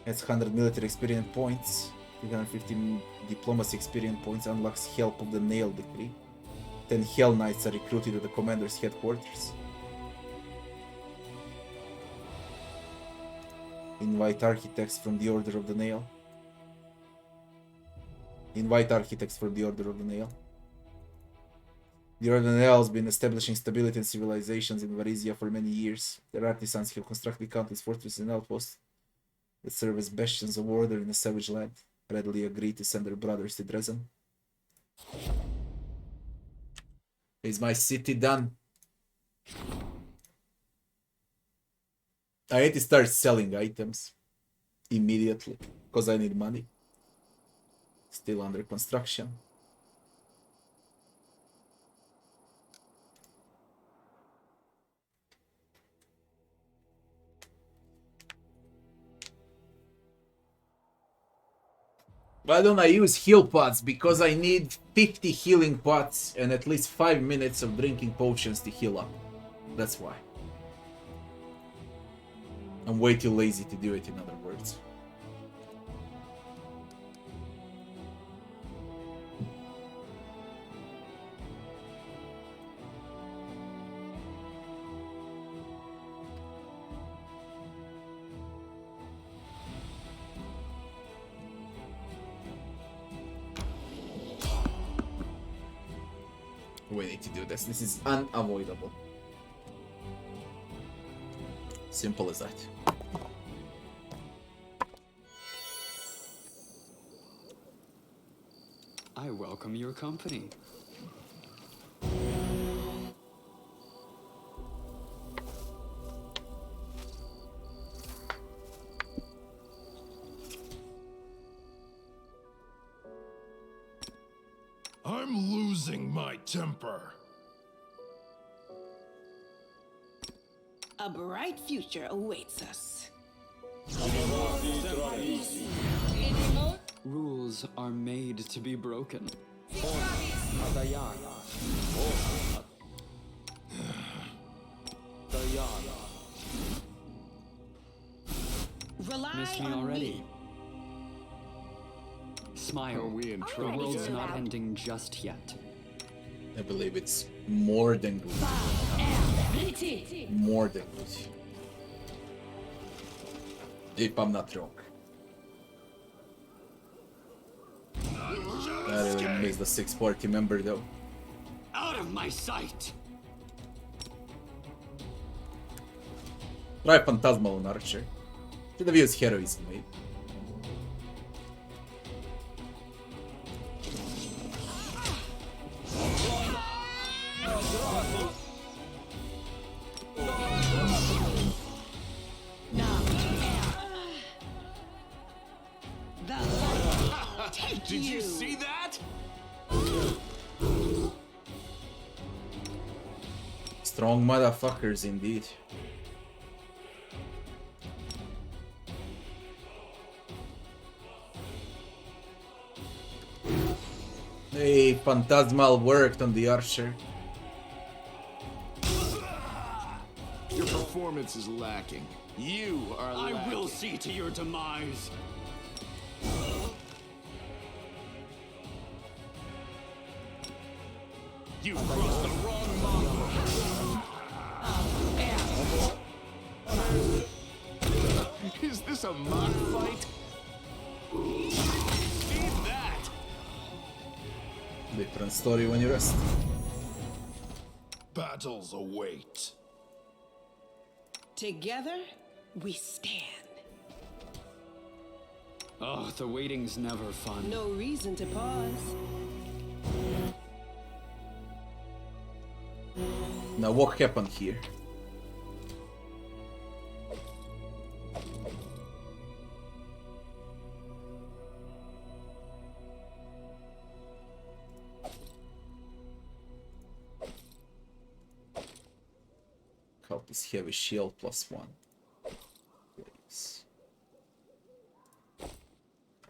Adds 100 military experience points. 350 diplomacy experience points. Unlocks help of the nail decree. 10 Hell Knights are recruited at the commander's headquarters. Invite architects from the Order of the Nail. Invite architects from the Order of the Nail. The Order of the Nail has been establishing stability and civilizations in Varizia for many years. Their artisans have constructed countless fortresses and outposts that serve as bastions of order in a savage land. Readily agree to send their brothers to Dresden. Is my city done? I need to start selling items immediately because I need money. Still under construction. Why don't I use heal pots? Because I need 50 healing pots and at least 5 minutes of drinking potions to heal up. That's why. I'm way too lazy to do it, in other words. We need to do this. This is unavoidable. Simple as that. I welcome your company. I'm losing my temper. A bright future awaits us. Rules are made to be broken. Rely Miss me on already. me. Smile. Are we in The trouble? world's sir? not ending just yet. I believe it's more than good. More than good. If I'm not wrong. I really miss the 640 member though. Out of my sight! Try Phantasmal on Archer. Should have used Heroism, mate. The light Strong motherfuckers indeed. Hey, Phantasmal worked on the archer. Your performance is lacking. You are lacking. I will see to your demise. You crossed the wrong mongrel. Is this a mock fight? See that? Different story when you rest. Battles await. Together, we stand. Oh, the waiting's never fun. No reason to pause. Now what happened here? Help is heavy shield +1. Please.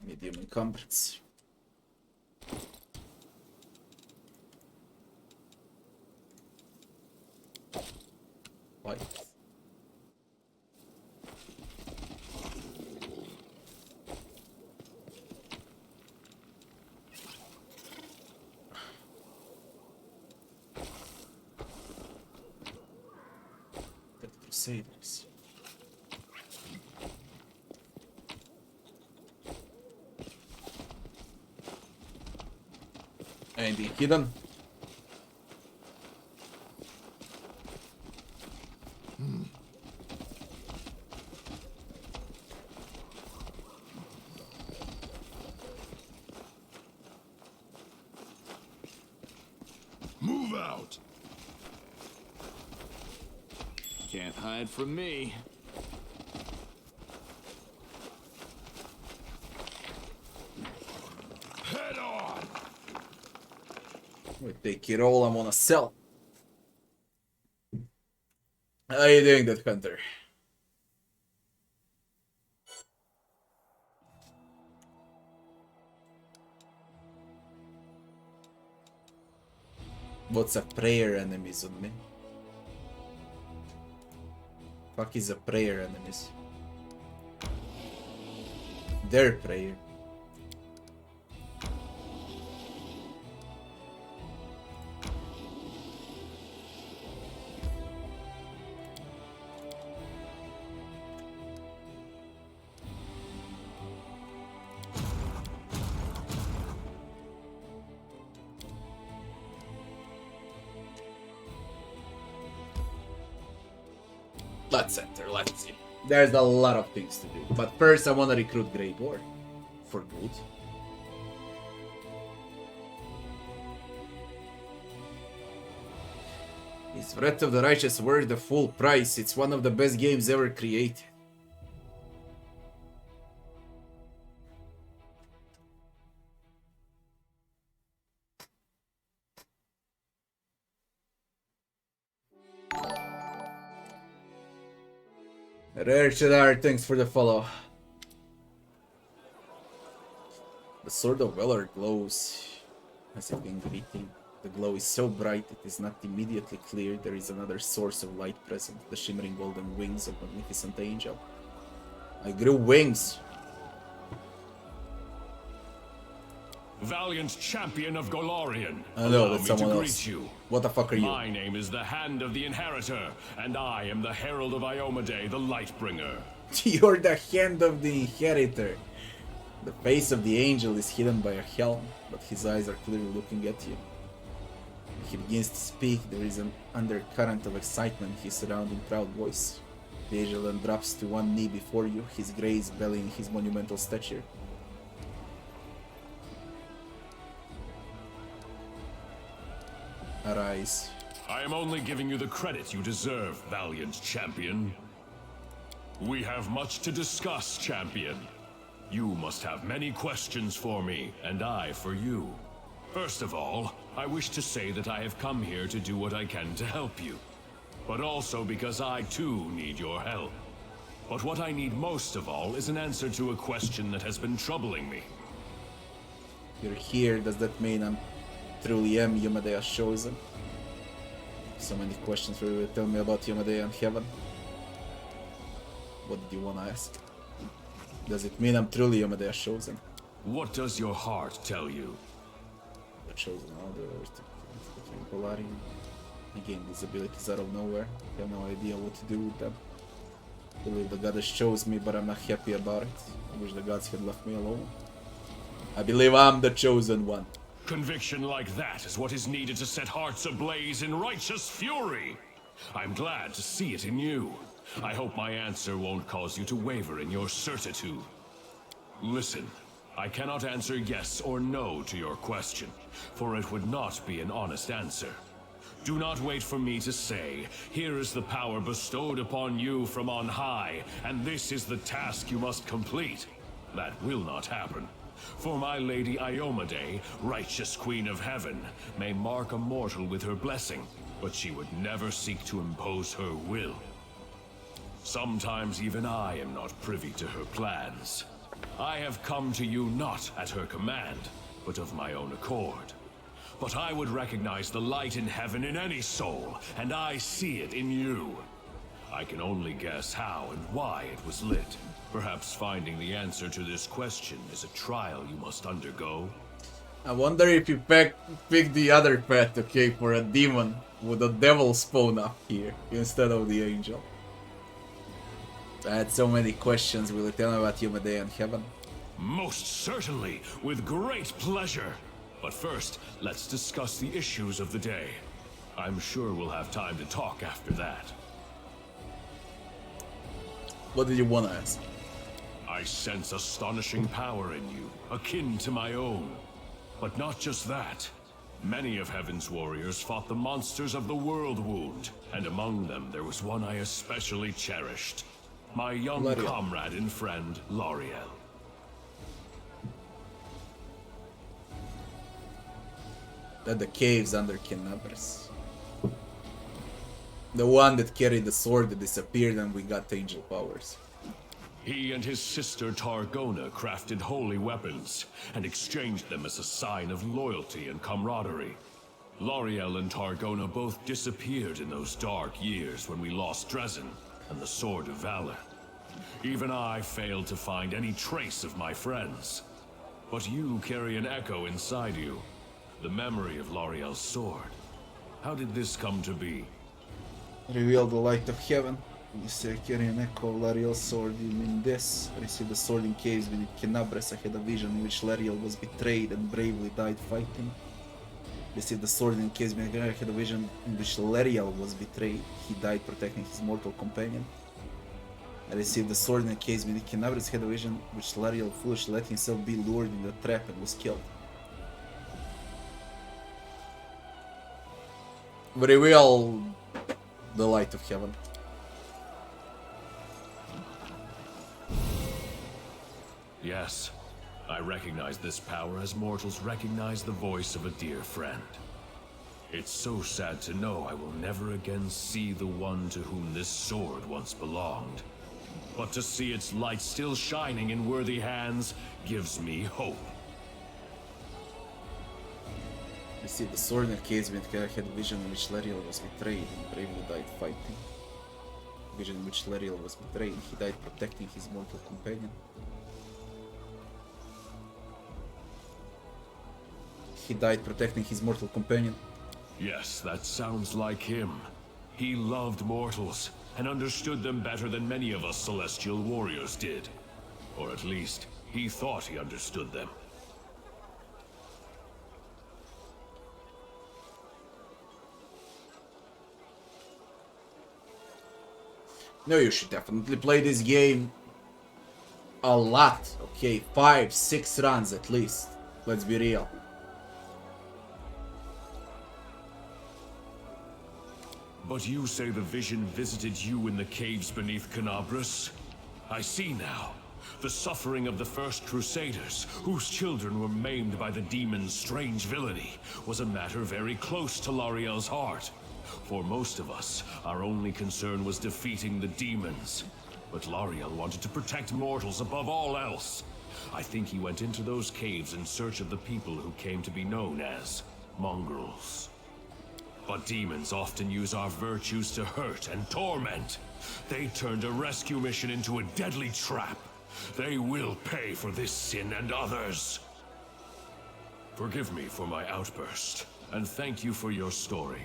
Medium encumbrance. Light. The Crusaders. And the hidden. Move out. Can't hide from me. Head on. We take it all, I'm gonna sell. How you doing, that hunter? What's a prayer enemies on me? Fuck is a prayer enemies? Their prayer. Let's enter, let's see. There's a lot of things to do. But first I want to recruit Grey Boar. For good. Is Wrath of the Righteous worth the full price? It's one of the best games ever created. Rare Cheddar, thanks for the follow. The Sword of Valor glows as if in greeting. The glow is so bright it is not immediately clear there is another source of light present, the shimmering golden wings of magnificent angel. I grew wings. Valiant champion of Golarion. I know, Allow that's me someone to else. greet you. What the fuck are you? My name is the Hand of the Inheritor, and I am the Herald of Iomedae, the Lightbringer. You're the Hand of the Inheritor. The face of the angel is hidden by a helm, but his eyes are clearly looking at you. When he begins to speak, there is an undercurrent of excitement in his surrounding proud voice. The angel then drops to one knee before you, his grace bellying his monumental stature. Arise. I am only giving you the credit you deserve, valiant champion. We have much to discuss, champion. You must have many questions for me, and I for you. First of all, I wish to say that I have come here to do what I can to help you. but also because I too need your help. But what I need most of all is an answer to a question that has been troubling me. You're here, does that mean I'm truly am Yomadea's chosen? So many questions for you to tell me about Yomadea and heaven. What did you want to ask? Does it mean I'm truly Yomadea's chosen? What does your heart tell you? The chosen order, Polari. Again, these abilities out of nowhere. I have no idea what to do with them. I believe the goddess chose me, but I'm not happy about it. I wish the gods had left me alone. I believe I'm the chosen one. Conviction like that is what is needed to set hearts ablaze in righteous fury. I'm glad to see it in you. I hope my answer won't cause you to waver in your certitude. Listen, I cannot answer yes or no to your question, for it would not be an honest answer. Do not wait for me to say, here is the power bestowed upon you from on high, and this is the task you must complete. That will not happen. For my lady Iomade, righteous queen of heaven, may mark a mortal with her blessing, but she would never seek to impose her will. Sometimes even I am not privy to her plans. I have come to you not at her command, but of my own accord. But I would recognize the light in heaven in any soul, and I see it in you. I can only guess how and why it was lit. Perhaps finding the answer to this question is a trial you must undergo. I wonder if you pick the other path, okay, for a demon with a devil spawn up here instead of the angel. I had so many questions. Will you tell me about Yomadea and heaven? Most certainly, with great pleasure. But first, let's discuss the issues of the day. I'm sure we'll have time to talk after that. What did you want to ask? I sense astonishing power in you, akin to my own. But not just that. Many of Heaven's warriors fought the monsters of the World Wound, and among them there was one I especially cherished. My young Lariel. comrade and friend, Lariel. At the caves under Kinabras. The one that carried the sword that disappeared and we got angel powers. He and his sister Targona crafted holy weapons and exchanged them as a sign of loyalty and camaraderie. Lariel and Targona both disappeared in those dark years when we lost Dresden and the Sword of Valor. Even I failed to find any trace of my friends. But you carry an echo inside you, the memory of Lariel's sword. How did this come to be? Reveal the light of heaven. You say carry an echo of Lariel's sword. You mean this? I received the sword in caves beneath Kinabras. I had a vision in which Lariel was betrayed and bravely died fighting. Received the sword in caves beneath Kinabras. I had a vision in which Lariel was betrayed. He died protecting his mortal companion. I received the sword in a case beneath Kinabras. Had a vision in which Lariel foolishly let himself be lured into a trap and was killed. Reveal the light of heaven. Yes, I recognize this power as mortals recognize the voice of a dear friend. It's so sad to know I will never again see the one to whom this sword once belonged. But to see its light still shining in worthy hands gives me hope. Received the sword in a case beneath Kinabras. Had a vision in which Lariel was betrayed and bravely died fighting. Vision in which Lariel was betrayed. He died protecting his mortal companion. He died protecting his mortal companion. Yes, that sounds like him. He loved mortals and understood them better than many of us celestial warriors did. Or at least, he thought he understood them. No, you should definitely play this game a lot. Okay, 5, 6 runs at least. Let's be real. But you say the vision visited you in the caves beneath Kinabras? I see now. The suffering of the first Crusaders, whose children were maimed by the demon's strange villainy, was a matter very close to Lariel's heart. For most of us, our only concern was defeating the demons. But Lariel wanted to protect mortals above all else. I think he went into those caves in search of the people who came to be known as mongrels. But demons often use our virtues to hurt and torment. They turned a rescue mission into a deadly trap. They will pay for this sin and others. Forgive me for my outburst, and thank you for your story.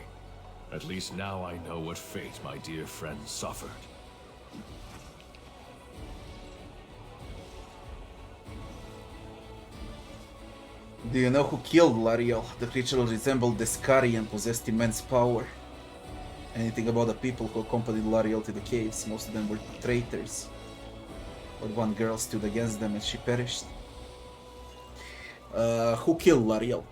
At least now I know what fate my dear friend suffered. Do you know who killed Lariel? The creature resembled Discari and possessed immense power. Anything about the people who accompanied Lariel to the caves? Most of them were traitors. But one girl stood against them and she perished. Who killed Lariel?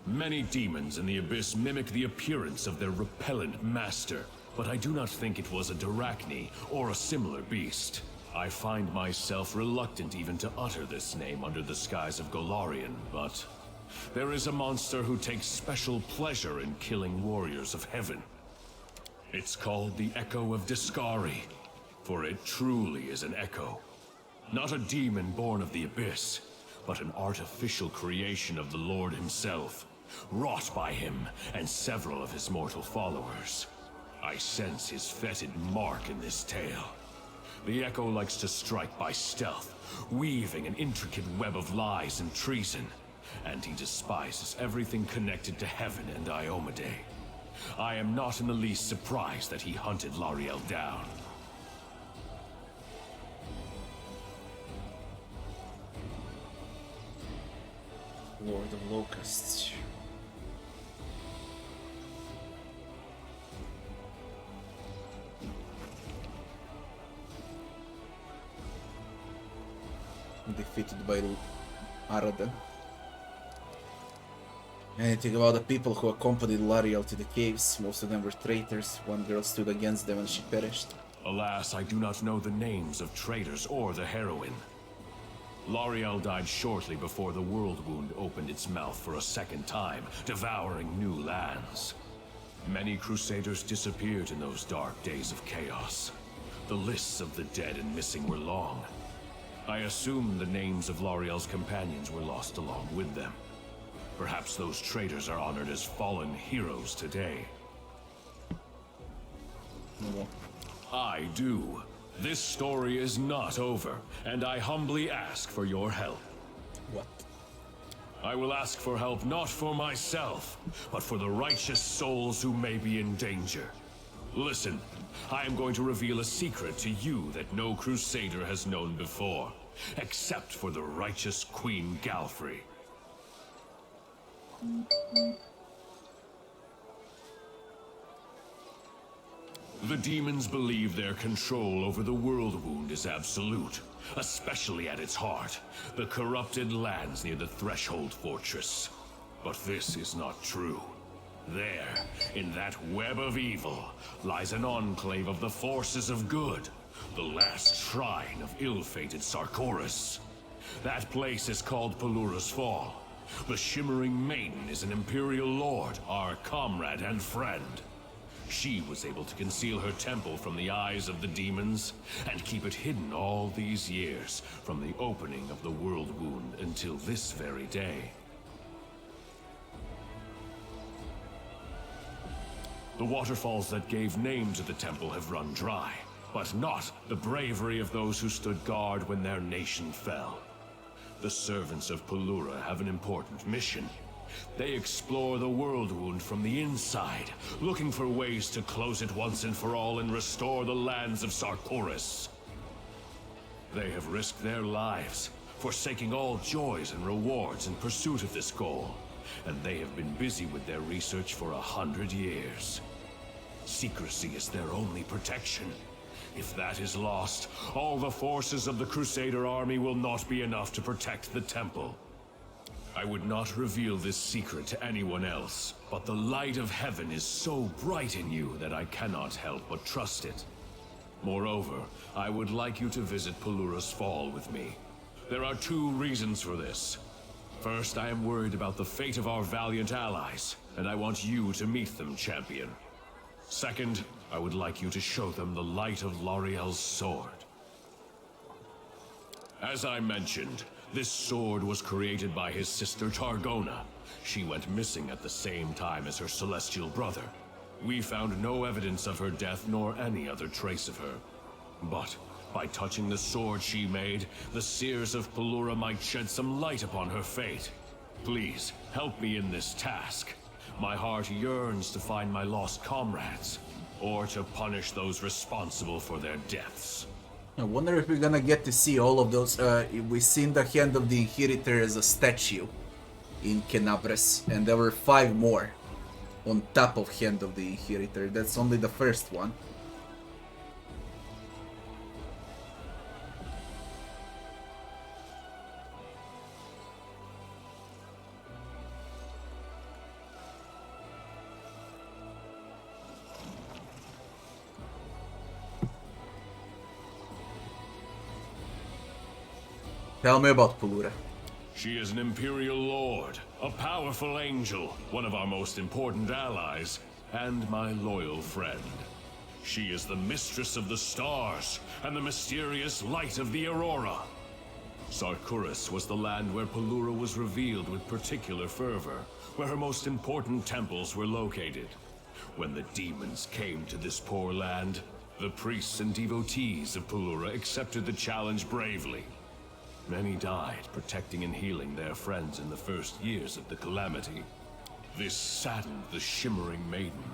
Many demons in the Abyss mimic the appearance of their repellent master, but I do not think it was a Darachni or a similar beast. I find myself reluctant even to utter this name under the skies of Golarion, but there is a monster who takes special pleasure in killing warriors of heaven. It's called the Echo of Discari, for it truly is an echo. Not a demon born of the Abyss, but an artificial creation of the Lord himself, wrought by him and several of his mortal followers. I sense his fetid mark in this tale. The Echo likes to strike by stealth, weaving an intricate web of lies and treason, and he despises everything connected to heaven and Iomade. I am not in the least surprised that he hunted Lariel down. Lord of Locusts. Defeated by Aradan. Anything about the people who accompanied Lariel to the caves? Most of them were traitors. One girl stood against them and she perished. Alas, I do not know the names of traitors or the heroine. Lariel died shortly before the World Wound opened its mouth for a second time, devouring new lands. Many Crusaders disappeared in those dark days of chaos. The lists of the dead and missing were long. I assume the names of Lariel's companions were lost along with them. Perhaps those traitors are honored as fallen heroes today. No. I do. This story is not over, and I humbly ask for your help. What? I will ask for help not for myself, but for the righteous souls who may be in danger. Listen, I am going to reveal a secret to you that no Crusader has known before, except for the righteous Queen Galfrey. The demons believe their control over the World Wound is absolute, especially at its heart, the corrupted lands near the Threshold Fortress. But this is not true. There, in that web of evil, lies an enclave of the forces of good, the last shrine of ill-fated Sarkoris. That place is called Pelura's Fall. The Shimmering Maiden is an Imperial Lord, our comrade and friend. She was able to conceal her temple from the eyes of the demons, and keep it hidden all these years, from the opening of the World Wound until this very day. The waterfalls that gave name to the temple have run dry, but not the bravery of those who stood guard when their nation fell. The servants of Pelura have an important mission. They explore the World Wound from the inside, looking for ways to close it once and for all and restore the lands of Sarkoris. They have risked their lives, forsaking all joys and rewards in pursuit of this goal, and they have been busy with their research for 100 years. Secrecy is their only protection. If that is lost, all the forces of the Crusader army will not be enough to protect the temple. I would not reveal this secret to anyone else, but the light of heaven is so bright in you that I cannot help but trust it. Moreover, I would like you to visit Pelura's Fall with me. There are 2 reasons for this. First, I am worried about the fate of our valiant allies, and I want you to meet them, champion. Second, I would like you to show them the light of L'Oreal's sword. As I mentioned, this sword was created by his sister Targona. She went missing at the same time as her celestial brother. We found no evidence of her death nor any other trace of her. But by touching the sword she made, the seers of Pelura might shed some light upon her fate. Please, help me in this task. My heart yearns to find my lost comrades, or to punish those responsible for their deaths. I wonder if we're gonna get to see all of those. We've seen the Hand of the Inheritor as a statue in Kenabres, and there were 5 more on top of Hand of the Inheritor. That's only the first one. Tell me about Pelura. She is an Imperial Lord, a powerful angel, one of our most important allies, and my loyal friend. She is the mistress of the stars, and the mysterious light of the Aurora. Sarkoris was the land where Pelura was revealed with particular fervor, where her most important temples were located. When the demons came to this poor land, the priests and devotees of Pelura accepted the challenge bravely. Many died protecting and healing their friends in the first years of the calamity. This saddened the Shimmering Maiden.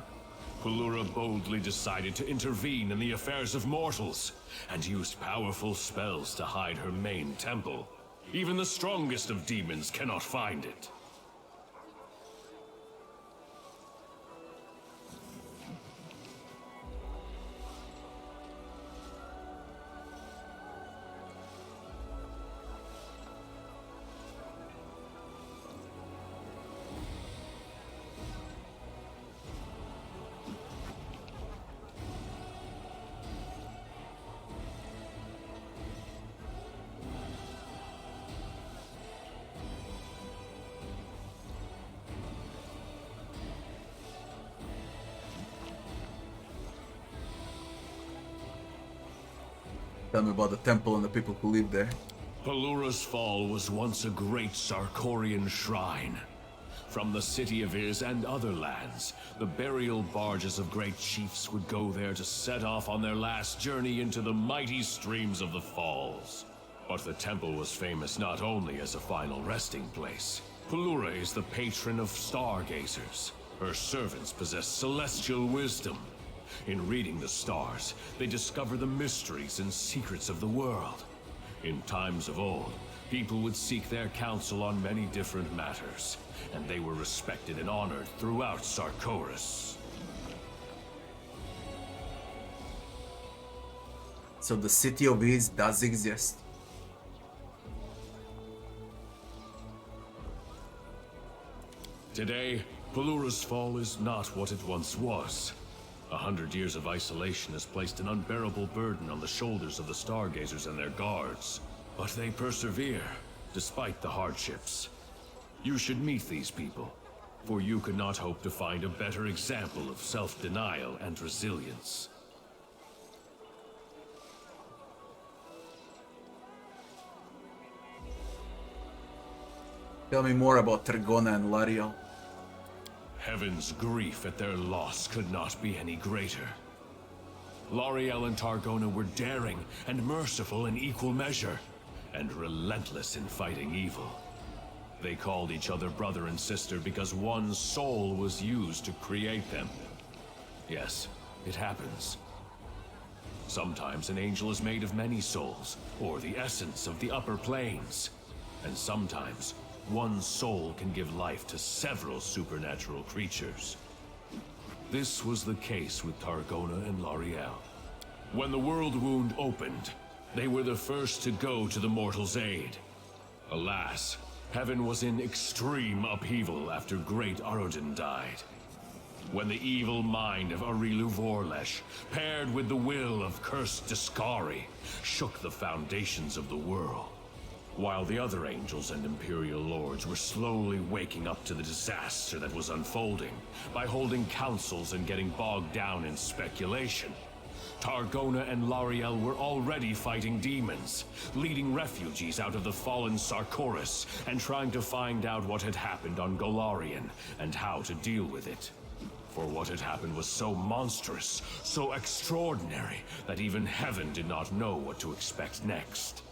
Pelura boldly decided to intervene in the affairs of mortals, and used powerful spells to hide her main temple. Even the strongest of demons cannot find it. Tell me about the temple and the people who live there. Pelura's Fall was once a great Sarkorian shrine. From the city of Iz and other lands, the burial barges of great chiefs would go there to set off on their last journey into the mighty streams of the Falls. But the temple was famous not only as a final resting place. Pelura is the patron of stargazers. Her servants possess celestial wisdom. In reading the stars, they discover the mysteries and secrets of the world. In times of old, people would seek their counsel on many different matters, and they were respected and honored throughout Sarkoris. So the city of Iz does exist. Today, Pelura's Fall is not what it once was. 100 years of isolation has placed an unbearable burden on the shoulders of the stargazers and their guards. But they persevere, despite the hardships. You should meet these people, for you could not hope to find a better example of self-denial and resilience. Tell me more about Targona and L'Oreal. Heaven's grief at their loss could not be any greater. L'Oreal and Targona were daring and merciful in equal measure, and relentless in fighting evil. They called each other brother and sister because one soul was used to create them. Yes, it happens. Sometimes an angel is made of many souls, or the essence of the upper planes. And sometimes one soul can give life to several supernatural creatures. This was the case with Targona and L'Oreal. When the world wound opened, they were the first to go to the mortal's aid. Alas, heaven was in extreme upheaval after great Arodin died. When the evil mind of Arilu Vorlesh, paired with the will of cursed Discari, shook the foundations of the world. while the other angels and Imperial Lords were slowly waking up to the disaster that was unfolding by holding councils and getting bogged down in speculation. Targona and Lariel were already fighting demons, leading refugees out of the fallen Sarkoris, and trying to find out what had happened on Golarion and how to deal with it. For what had happened was so monstrous, so extraordinary, that even Heaven did not know what to expect next.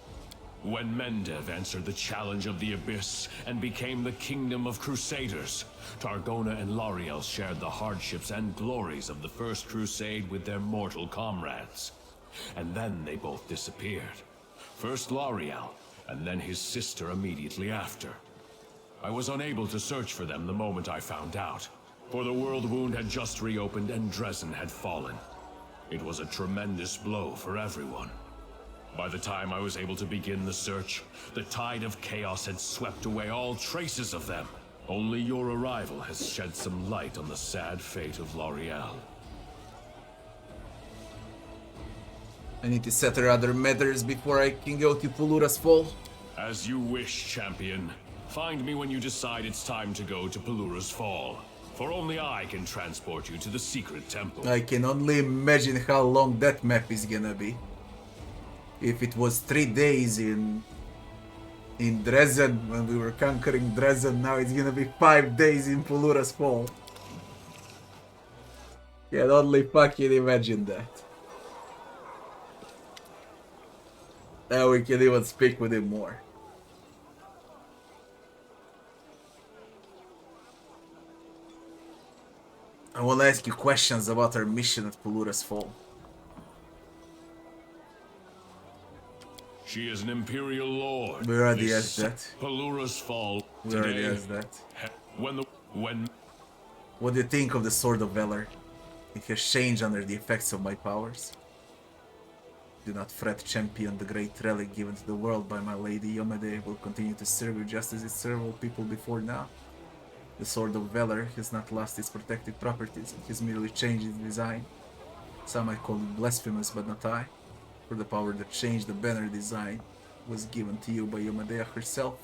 When Mendev answered the challenge of the Abyss and became the Kingdom of Crusaders, Targona and Lariel shared the hardships and glories of the First Crusade with their mortal comrades. And then they both disappeared. First Lariel, and then his sister immediately after. I was unable to search for them the moment I found out, for the World Wound had just reopened and Dresden had fallen. It was a tremendous blow for everyone. By the time I was able to begin the search, the tide of chaos had swept away all traces of them. Only your arrival has shed some light on the sad fate of Lariel. I need to settle other matters before I can go to Pelura's Fall. As you wish, champion. Find me when you decide it's time to go to Pelura's Fall. For only I can transport you to the secret temple. I can only imagine how long that map is gonna be. If it was 3 days in Dresden, when we were conquering Dresden, now it's gonna be 5 days in Pelura's Fall. Can only fucking imagine that. Now we can even speak with him more. I wanna ask you questions about our mission at Pelura's Fall. She is an Imperial Lord. We already asked that. Pelura's Fall. We already asked that. When What do you think of the Sword of Valor? It has changed under the effects of my powers. Do not fret, champion. The great relic given to the world by my lady Yomade will continue to serve you just as it served all people before now. The Sword of Valor has not lost its protective properties, it has merely changed its design. Some might call it blasphemous, but not I. For the power that changed the banner design was given to you by Yomadea herself.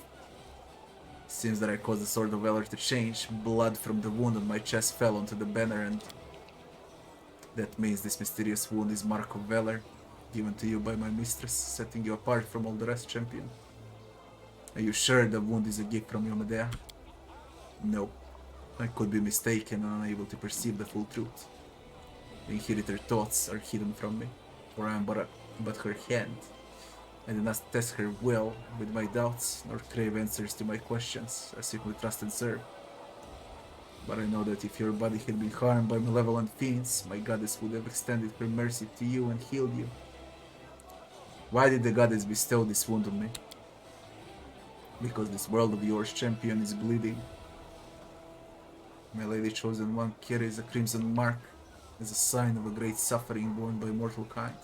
Seems that I caused the Sword of Valor to change. Blood from the wound on my chest fell onto the banner, and that means this mysterious wound is Mark of Valor, given to you by my mistress, setting you apart from all the rest, champion. Are you sure the wound is a gift from Yomadea? No. I could be mistaken and unable to perceive the full truth. The Inheritor thoughts are hidden from me, for I am but her hand. I do not test her will with my doubts, nor crave answers to my questions. I simply trust and serve. But I know that if your body had been harmed by malevolent fiends, my goddess would have extended her mercy to you and healed you. Why did the goddess bestow this wound on me? Because this world of yours, champion, is bleeding. My lady chosen one carries a crimson mark as a sign of a great suffering borne by mortal kind.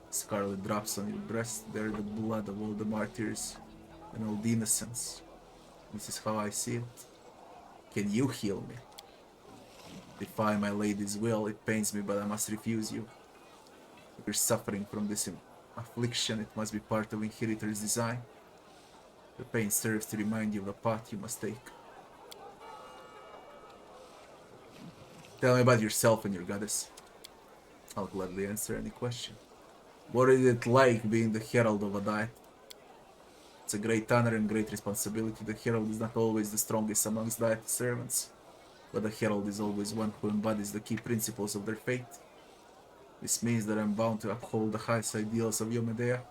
Scarlet drops on your breast, they are the blood of all the martyrs and all the innocents. This is how I see it. Can you heal me? Defy my lady's will, it pains me, but I must refuse you. If you're suffering from this affliction, it must be part of Inheritor's design. The pain serves to remind you of the path you must take. Tell me about yourself and your goddess. I'll gladly answer any question. What is it like being the herald of a diet? It's a great honor and great responsibility. The herald is not always the strongest amongst diet servants, but the herald is always one who embodies the key principles of their faith. This means that I'm bound to uphold the highest ideals of Yomedea,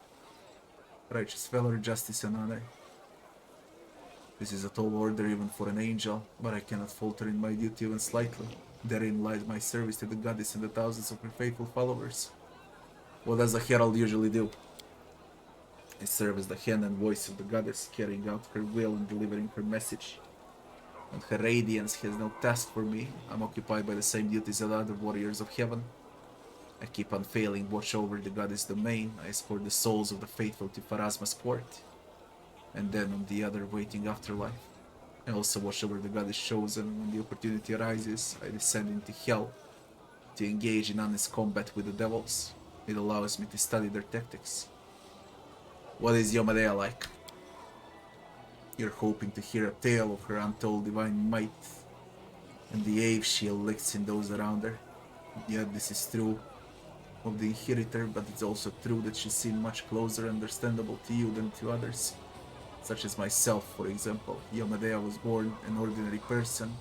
righteous valor, justice, and honor. This is a tall order even for an angel, but I cannot falter in my duty even slightly. Therein lies my service to the goddess and the thousands of her faithful followers. What does a herald usually do? I serve as the hand and voice of the goddess, carrying out her will and delivering her message. And her radiance has no task for me. I'm occupied by the same duties as other warriors of heaven. I keep unfailing watch over the goddess domain. I escort the souls of the faithful to Pharasma's court, and then on the other waiting afterlife. I also watch over the goddess chosen. When the opportunity arises, I descend into hell to engage in honest combat with the devils. It allows me to study their tactics. What is Yomadea like? You're hoping to hear a tale of her untold divine might and the awe she elicits in those around her. Yet this is true of the Inheritor, but it's also true that she seemed much closer and understandable to you than to others. Such as myself, for example. Yomedea was born an ordinary person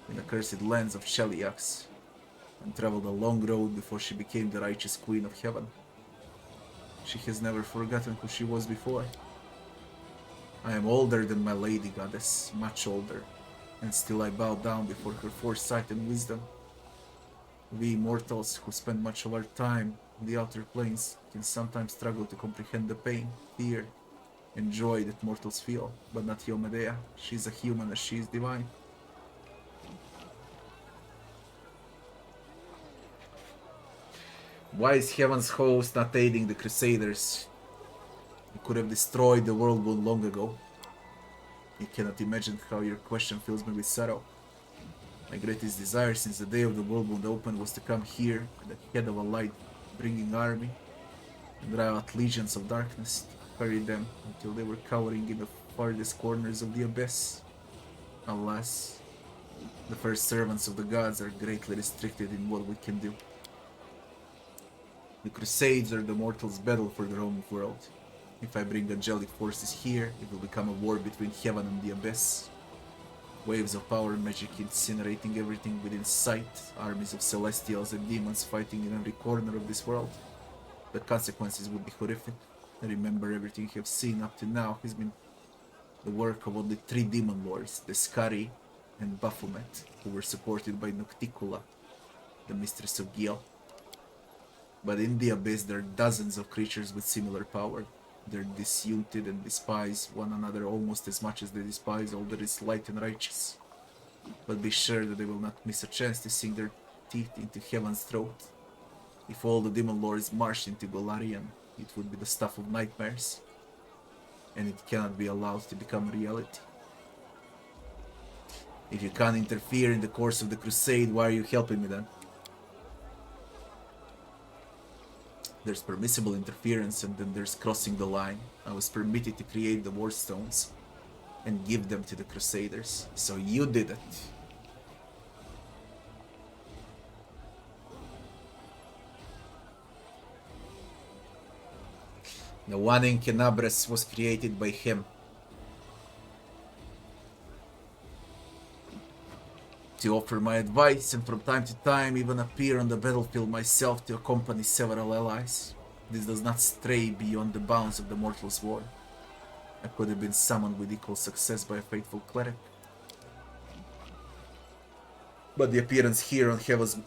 in the cursed lands of Sheliax, and traveled a long road before she became the righteous queen of heaven. She has never forgotten who she was before. I am older than my lady goddess, much older, and still I bow down before her foresight and wisdom. We mortals who spend much of our time in the outer planes can sometimes struggle to comprehend the pain, fear, and joy that mortals feel, but not Yomedea. She is a human as she is divine. Why is Heaven's host not aiding the Crusaders? You could have destroyed the world long ago. You cannot imagine how your question fills me with sorrow. My greatest desire since the day of the world would open was to come here at the head of a light-bringing army and drive out legions of darkness, carry them until they were cowering in the farthest corners of the abyss. Alas, the first servants of the gods are greatly restricted in what we can do. The Crusades are the mortals' battle for their own world. If I bring angelic forces here, it will become a war between heaven and the abyss. Waves of power and magic incinerating everything within sight, armies of celestials and demons fighting in every corner of this world. The consequences would be horrific. Remember, everything you have seen up to now has been the work of only 3 demon lords, Discari and Baphomet, who were supported by Nocticula, the mistress of Gil. But in the abyss there are dozens of creatures with similar power. They're disuned and despise one another almost as much as they despise all that is light and righteous. But be sure that they will not miss a chance to sink their teeth into heaven's throat. If all the demon lords marched into Golarion, it would be the stuff of nightmares, and it cannot be allowed to become reality. If you can't interfere in the course of the crusade, why are you helping me then? There's permissible interference and then there's crossing the line. I was permitted to create the war stones and give them to the Crusaders, so you did it. The one in Kenabres was created by him. To offer my advice and from time to time even appear on the battlefield myself to accompany several allies. This does not stray beyond the bounds of the mortal's war. I could have been summoned with equal success by a faithful cleric. But the appearance here on Heaven's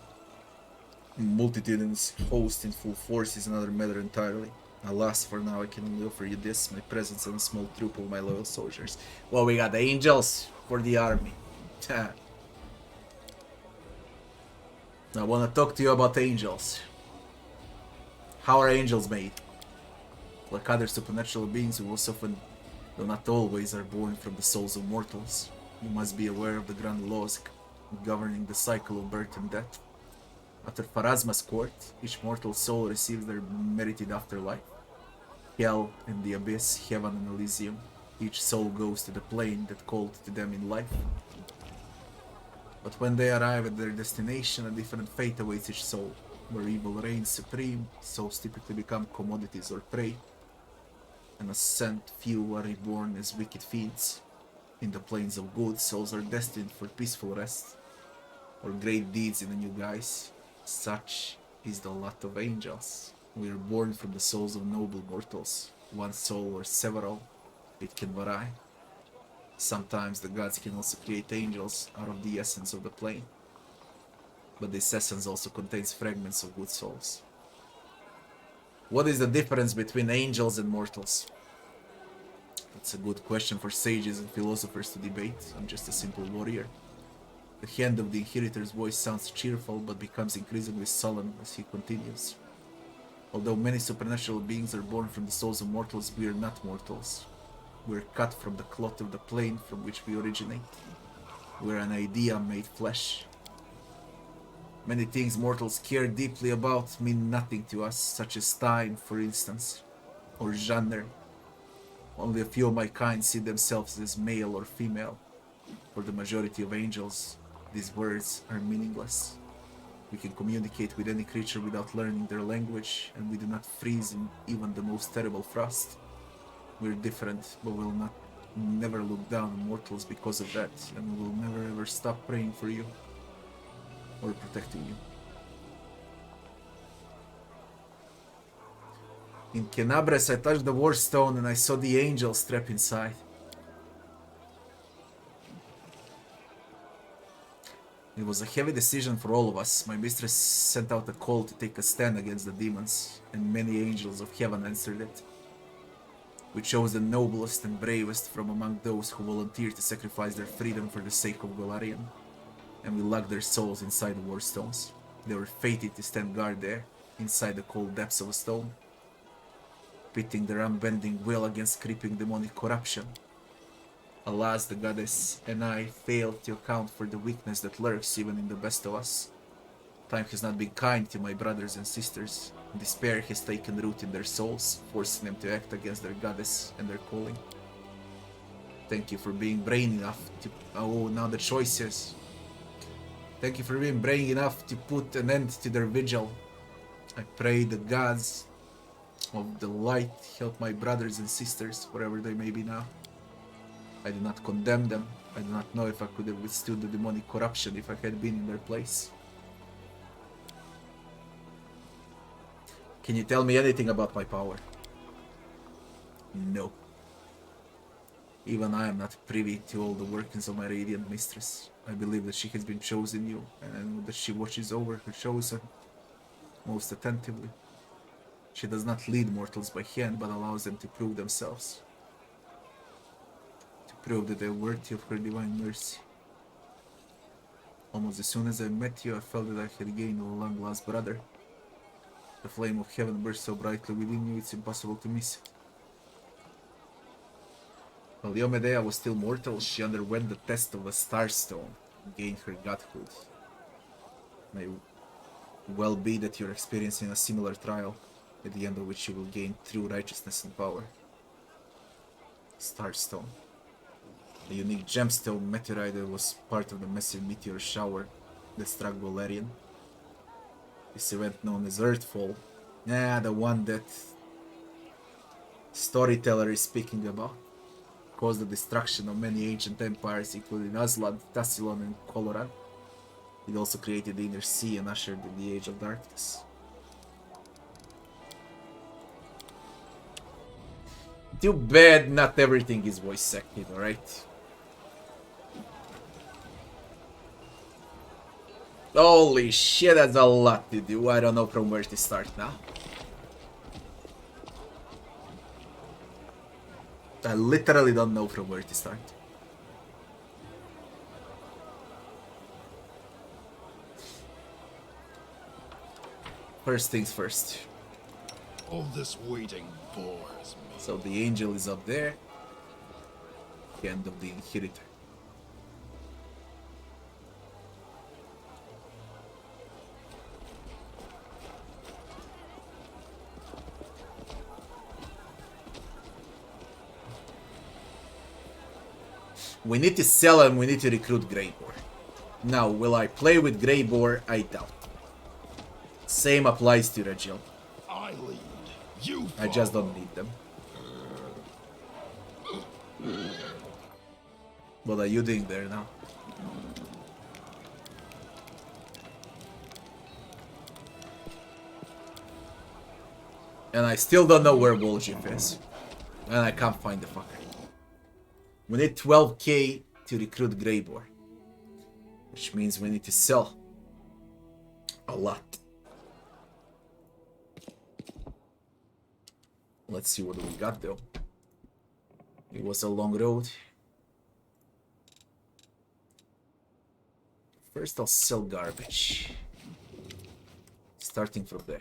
multitudinous host in full force is another matter entirely. Alas, for now I can only offer you this, my presence and a small troop of my loyal soldiers. Well, we got the angels for the army. I want to talk to you about angels. How are angels made? Like other supernatural beings who most often, though not always, are born from the souls of mortals, you must be aware of the grand laws governing the cycle of birth and death. After Pharasma's court, each mortal soul receives their merited afterlife. Hell and the abyss, heaven and Elysium. Each soul goes to the plane that called to them in life. But when they arrive at their destination, a different fate awaits each soul. Where evil reigns supreme, souls typically become commodities or prey, and a sent few are reborn as wicked fiends. In the planes of good, souls are destined for peaceful rest, or great deeds in the new guise. Such is the lot of angels. We are born from the souls of noble mortals, one soul or several, it can vary. Sometimes the gods can also create angels out of the essence of the plane, but this essence also contains fragments of good souls. What is the difference between angels and mortals? That's a good question for sages and philosophers to debate. I'm just a simple warrior. The hand of the Inheritor's voice sounds cheerful but becomes increasingly sullen as he continues. Although many supernatural beings are born from the souls of mortals, we are not mortals. We are cut from the cloth of the plane from which we originate. We are an idea made flesh. Many things mortals care deeply about mean nothing to us, such as time, for instance, or genre, Only a few of my kind see themselves as male or female. For the majority of angels, these words are meaningless. We can communicate with any creature without learning their language, and we do not freeze in even the most terrible frost. We're different, but we'll never look down on mortals because of that, and we will never ever stop praying for you or protecting you. In Kenabres, I touched the war stone and I saw the angels trapped inside. It was a heavy decision for all of us. My mistress sent out a call to take a stand against the demons, and many angels of heaven answered it. We chose the noblest and bravest from among those who volunteered to sacrifice their freedom for the sake of Golarion, and we locked their souls inside the war stones. They were fated to stand guard there, inside the cold depths of a stone, pitting their unbending will against creeping demonic corruption. Alas, the goddess and I failed to account for the weakness that lurks even in the best of us. Time has not been kind to my brothers and sisters. Despair has taken root in their souls, forcing them to act against their goddess and their calling. Thank you for being brave enough to... Oh, now the choices. Thank you for being brave enough to put an end to their vigil. I pray the gods of the light help my brothers and sisters, wherever they may be now. I do not condemn them. I do not know if I could have withstood the demonic corruption if I had been in their place. Can you tell me anything about my power? No. Even I am not privy to all the workings of my radiant mistress. I believe that she has been chosen you, and I know that she watches over her chosen most attentively. She does not lead mortals by hand, but allows them to prove themselves. To prove that they are worthy of her divine mercy. Almost as soon as I met you, I felt that I had gained a long-lost brother. The flame of heaven bursts so brightly within you, it's impossible to miss it. While Yomedea was still mortal, she underwent the test of a starstone and gained her godhood. May well be that you're experiencing a similar trial, at the end of which you will gain true righteousness and power. Starstone. A unique gemstone meteorite that was part of the massive meteor shower that struck Golarion. This event known as Earthfall. The one that storyteller is speaking about. Caused the destruction of many ancient empires, including Aslan, Tassilon, and Coloran. It also created the Inner Sea and ushered in the Age of Darkness. Too bad not everything is voice acted, alright? Holy shit, that's a lot to do. I don't know from where to start now. I literally don't know from where to start. First things first. All this waiting bores me. So the angel is up there. The end of the Inheritor. We need to sell and we need to recruit Greybore. Now, will I play with Greybore? I doubt. Same applies to Regil. I lead. You I just don't need them. What are you doing there now? And I still don't know where Woljif is. And I can't find the fucker. We need 12k to recruit Greybore. Which means we need to sell a lot. Let's see what we got though. It was a long road. First I'll sell garbage. Starting from there.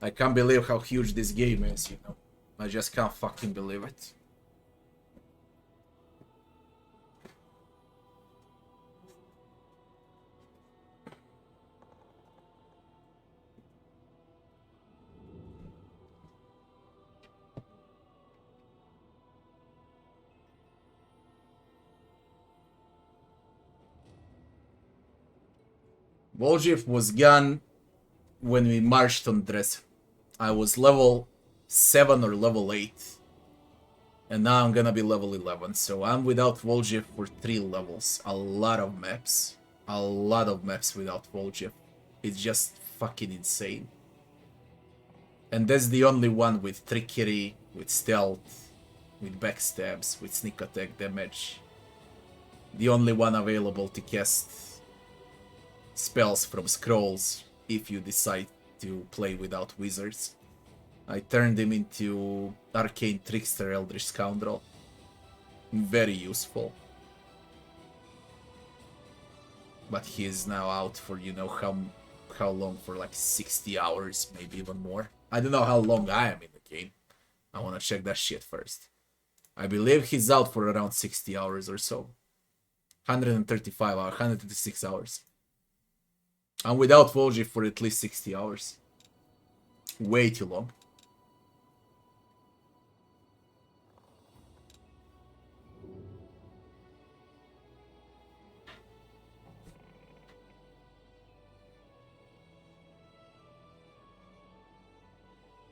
I can't believe how huge this game is, you know. I just can't fucking believe it. Volgief was gone when we marched on Dres. I was level 7 or level 8. And now I'm gonna be level 11. So I'm without Volgief for 3 levels. A lot of maps. A lot of maps without Volgief. It's just fucking insane. And that's the only one with trickery, with stealth, with backstabs, with sneak attack damage. The only one available to cast spells from scrolls if you decide to play without wizards. I turned him into Arcane Trickster Eldritch Scoundrel. Very useful. But he is now out for you know how long, for like 60 hours, maybe even more. I don't know how long I am in the game. I wanna check that shit first. I believe he's out for around 60 hours or so. 135 hours, 136 hours. I'm without Volgief for at least 60 hours. Way too long.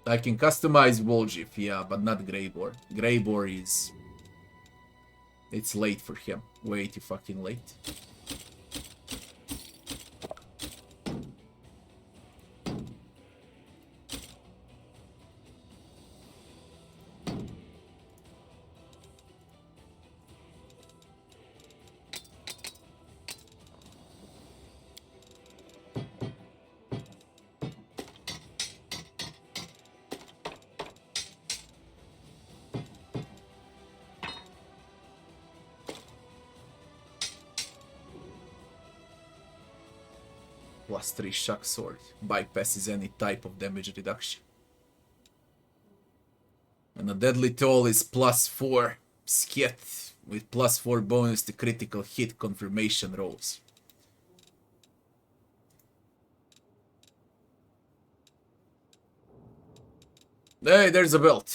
I can customize Volgief, yeah, but not Greybor. Greybor is... It's late for him. Way too fucking late. +3 shock sword. Bypasses any type of damage reduction. And the deadly toll is +4 sket with +4 bonus to critical hit confirmation rolls. Hey, there's a belt.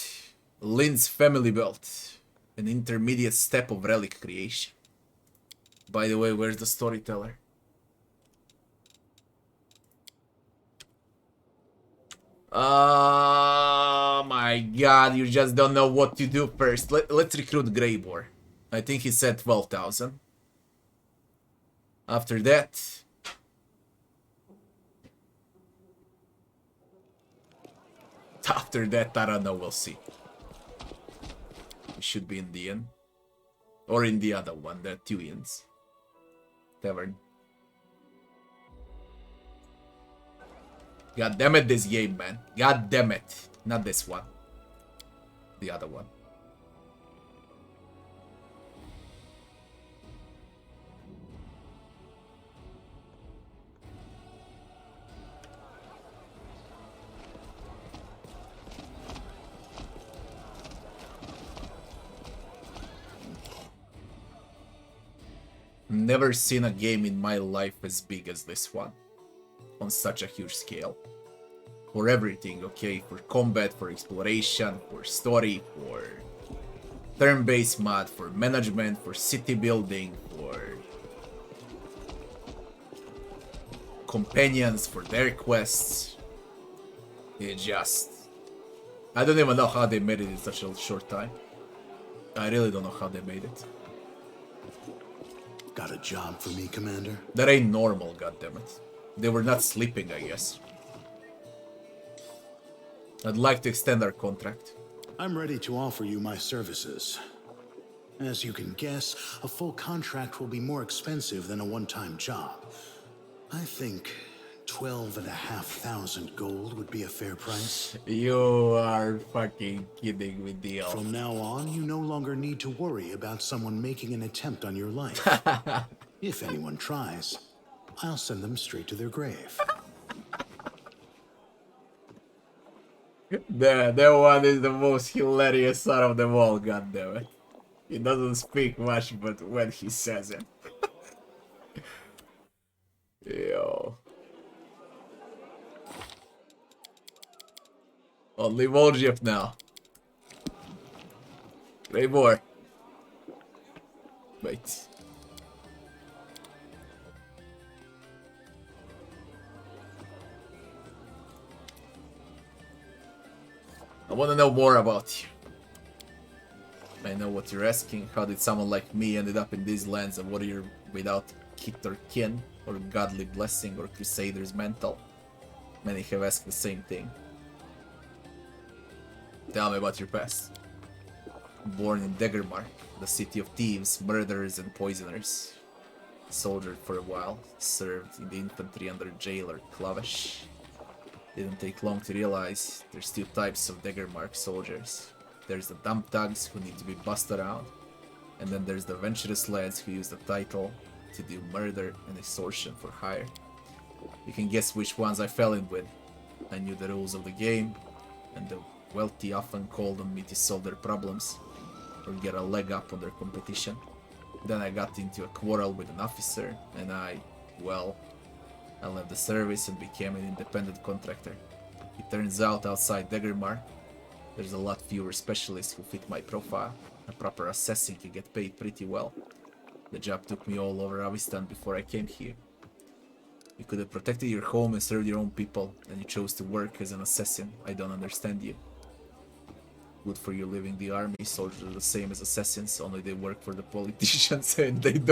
Lynn's family belt. An intermediate step of relic creation. By the way, where's the storyteller? Oh my god, you just don't know what to do first. Let's recruit Greybor. I think he said 12,000. After that... After that, I don't know, we'll see. We should be in the inn. Or in the other one, there are 2 inns. Tavern. God damn it, this game, man. God damn it. Not this one. The other one. Never seen a game in my life as big as this one. On such a huge scale. For everything, okay? For combat, for exploration, for story, for turn-based mod, for management, for city building, for companions, for their quests. It just... I don't even know how they made it in such a short time. I really don't know how they made it. Got a job for me, Commander? That ain't normal, goddammit. They were not sleeping, I guess. I'd like to extend our contract. I'm ready to offer you my services. As you can guess, a full contract will be more expensive than a one-time job. I think 12,500 gold would be a fair price. You are fucking kidding with the elf. From now on, you no longer need to worry about someone making an attempt on your life. If anyone tries, I'll send them straight to their grave. That one is the most hilarious out of them all, goddammit. He doesn't speak much, but when he says it. Yo. Only Volgief now. Greybor. Wait. I want to know more about you. I know what you're asking. How did someone like me ended up in these lands, a warrior without kith or kin, or godly blessing, or crusader's mantle? Many have asked the same thing. Tell me about your past. Born in Daggermark, the city of thieves, murderers, and poisoners. Soldiered for a while, served in the infantry under jailer Klavesh. Didn't take long to realize there's two types of Daggermark soldiers. There's the dump thugs who need to be bussed around, and then there's the venturous lads who use the title to do murder and extortion for hire. You can guess which ones I fell in with. I knew the rules of the game, and the wealthy often called on me to solve their problems or get a leg up on their competition. Then I got into a quarrel with an officer, and I left the service and became an independent contractor. It turns out outside Daggermark, there's a lot fewer specialists who fit my profile. A proper assassin can get paid pretty well. The job took me all over Avistan before I came here. You could have protected your home and served your own people, and you chose to work as an assassin. I don't understand you. Good for you leaving the army. Soldiers are the same as assassins, only they work for the politicians and they don't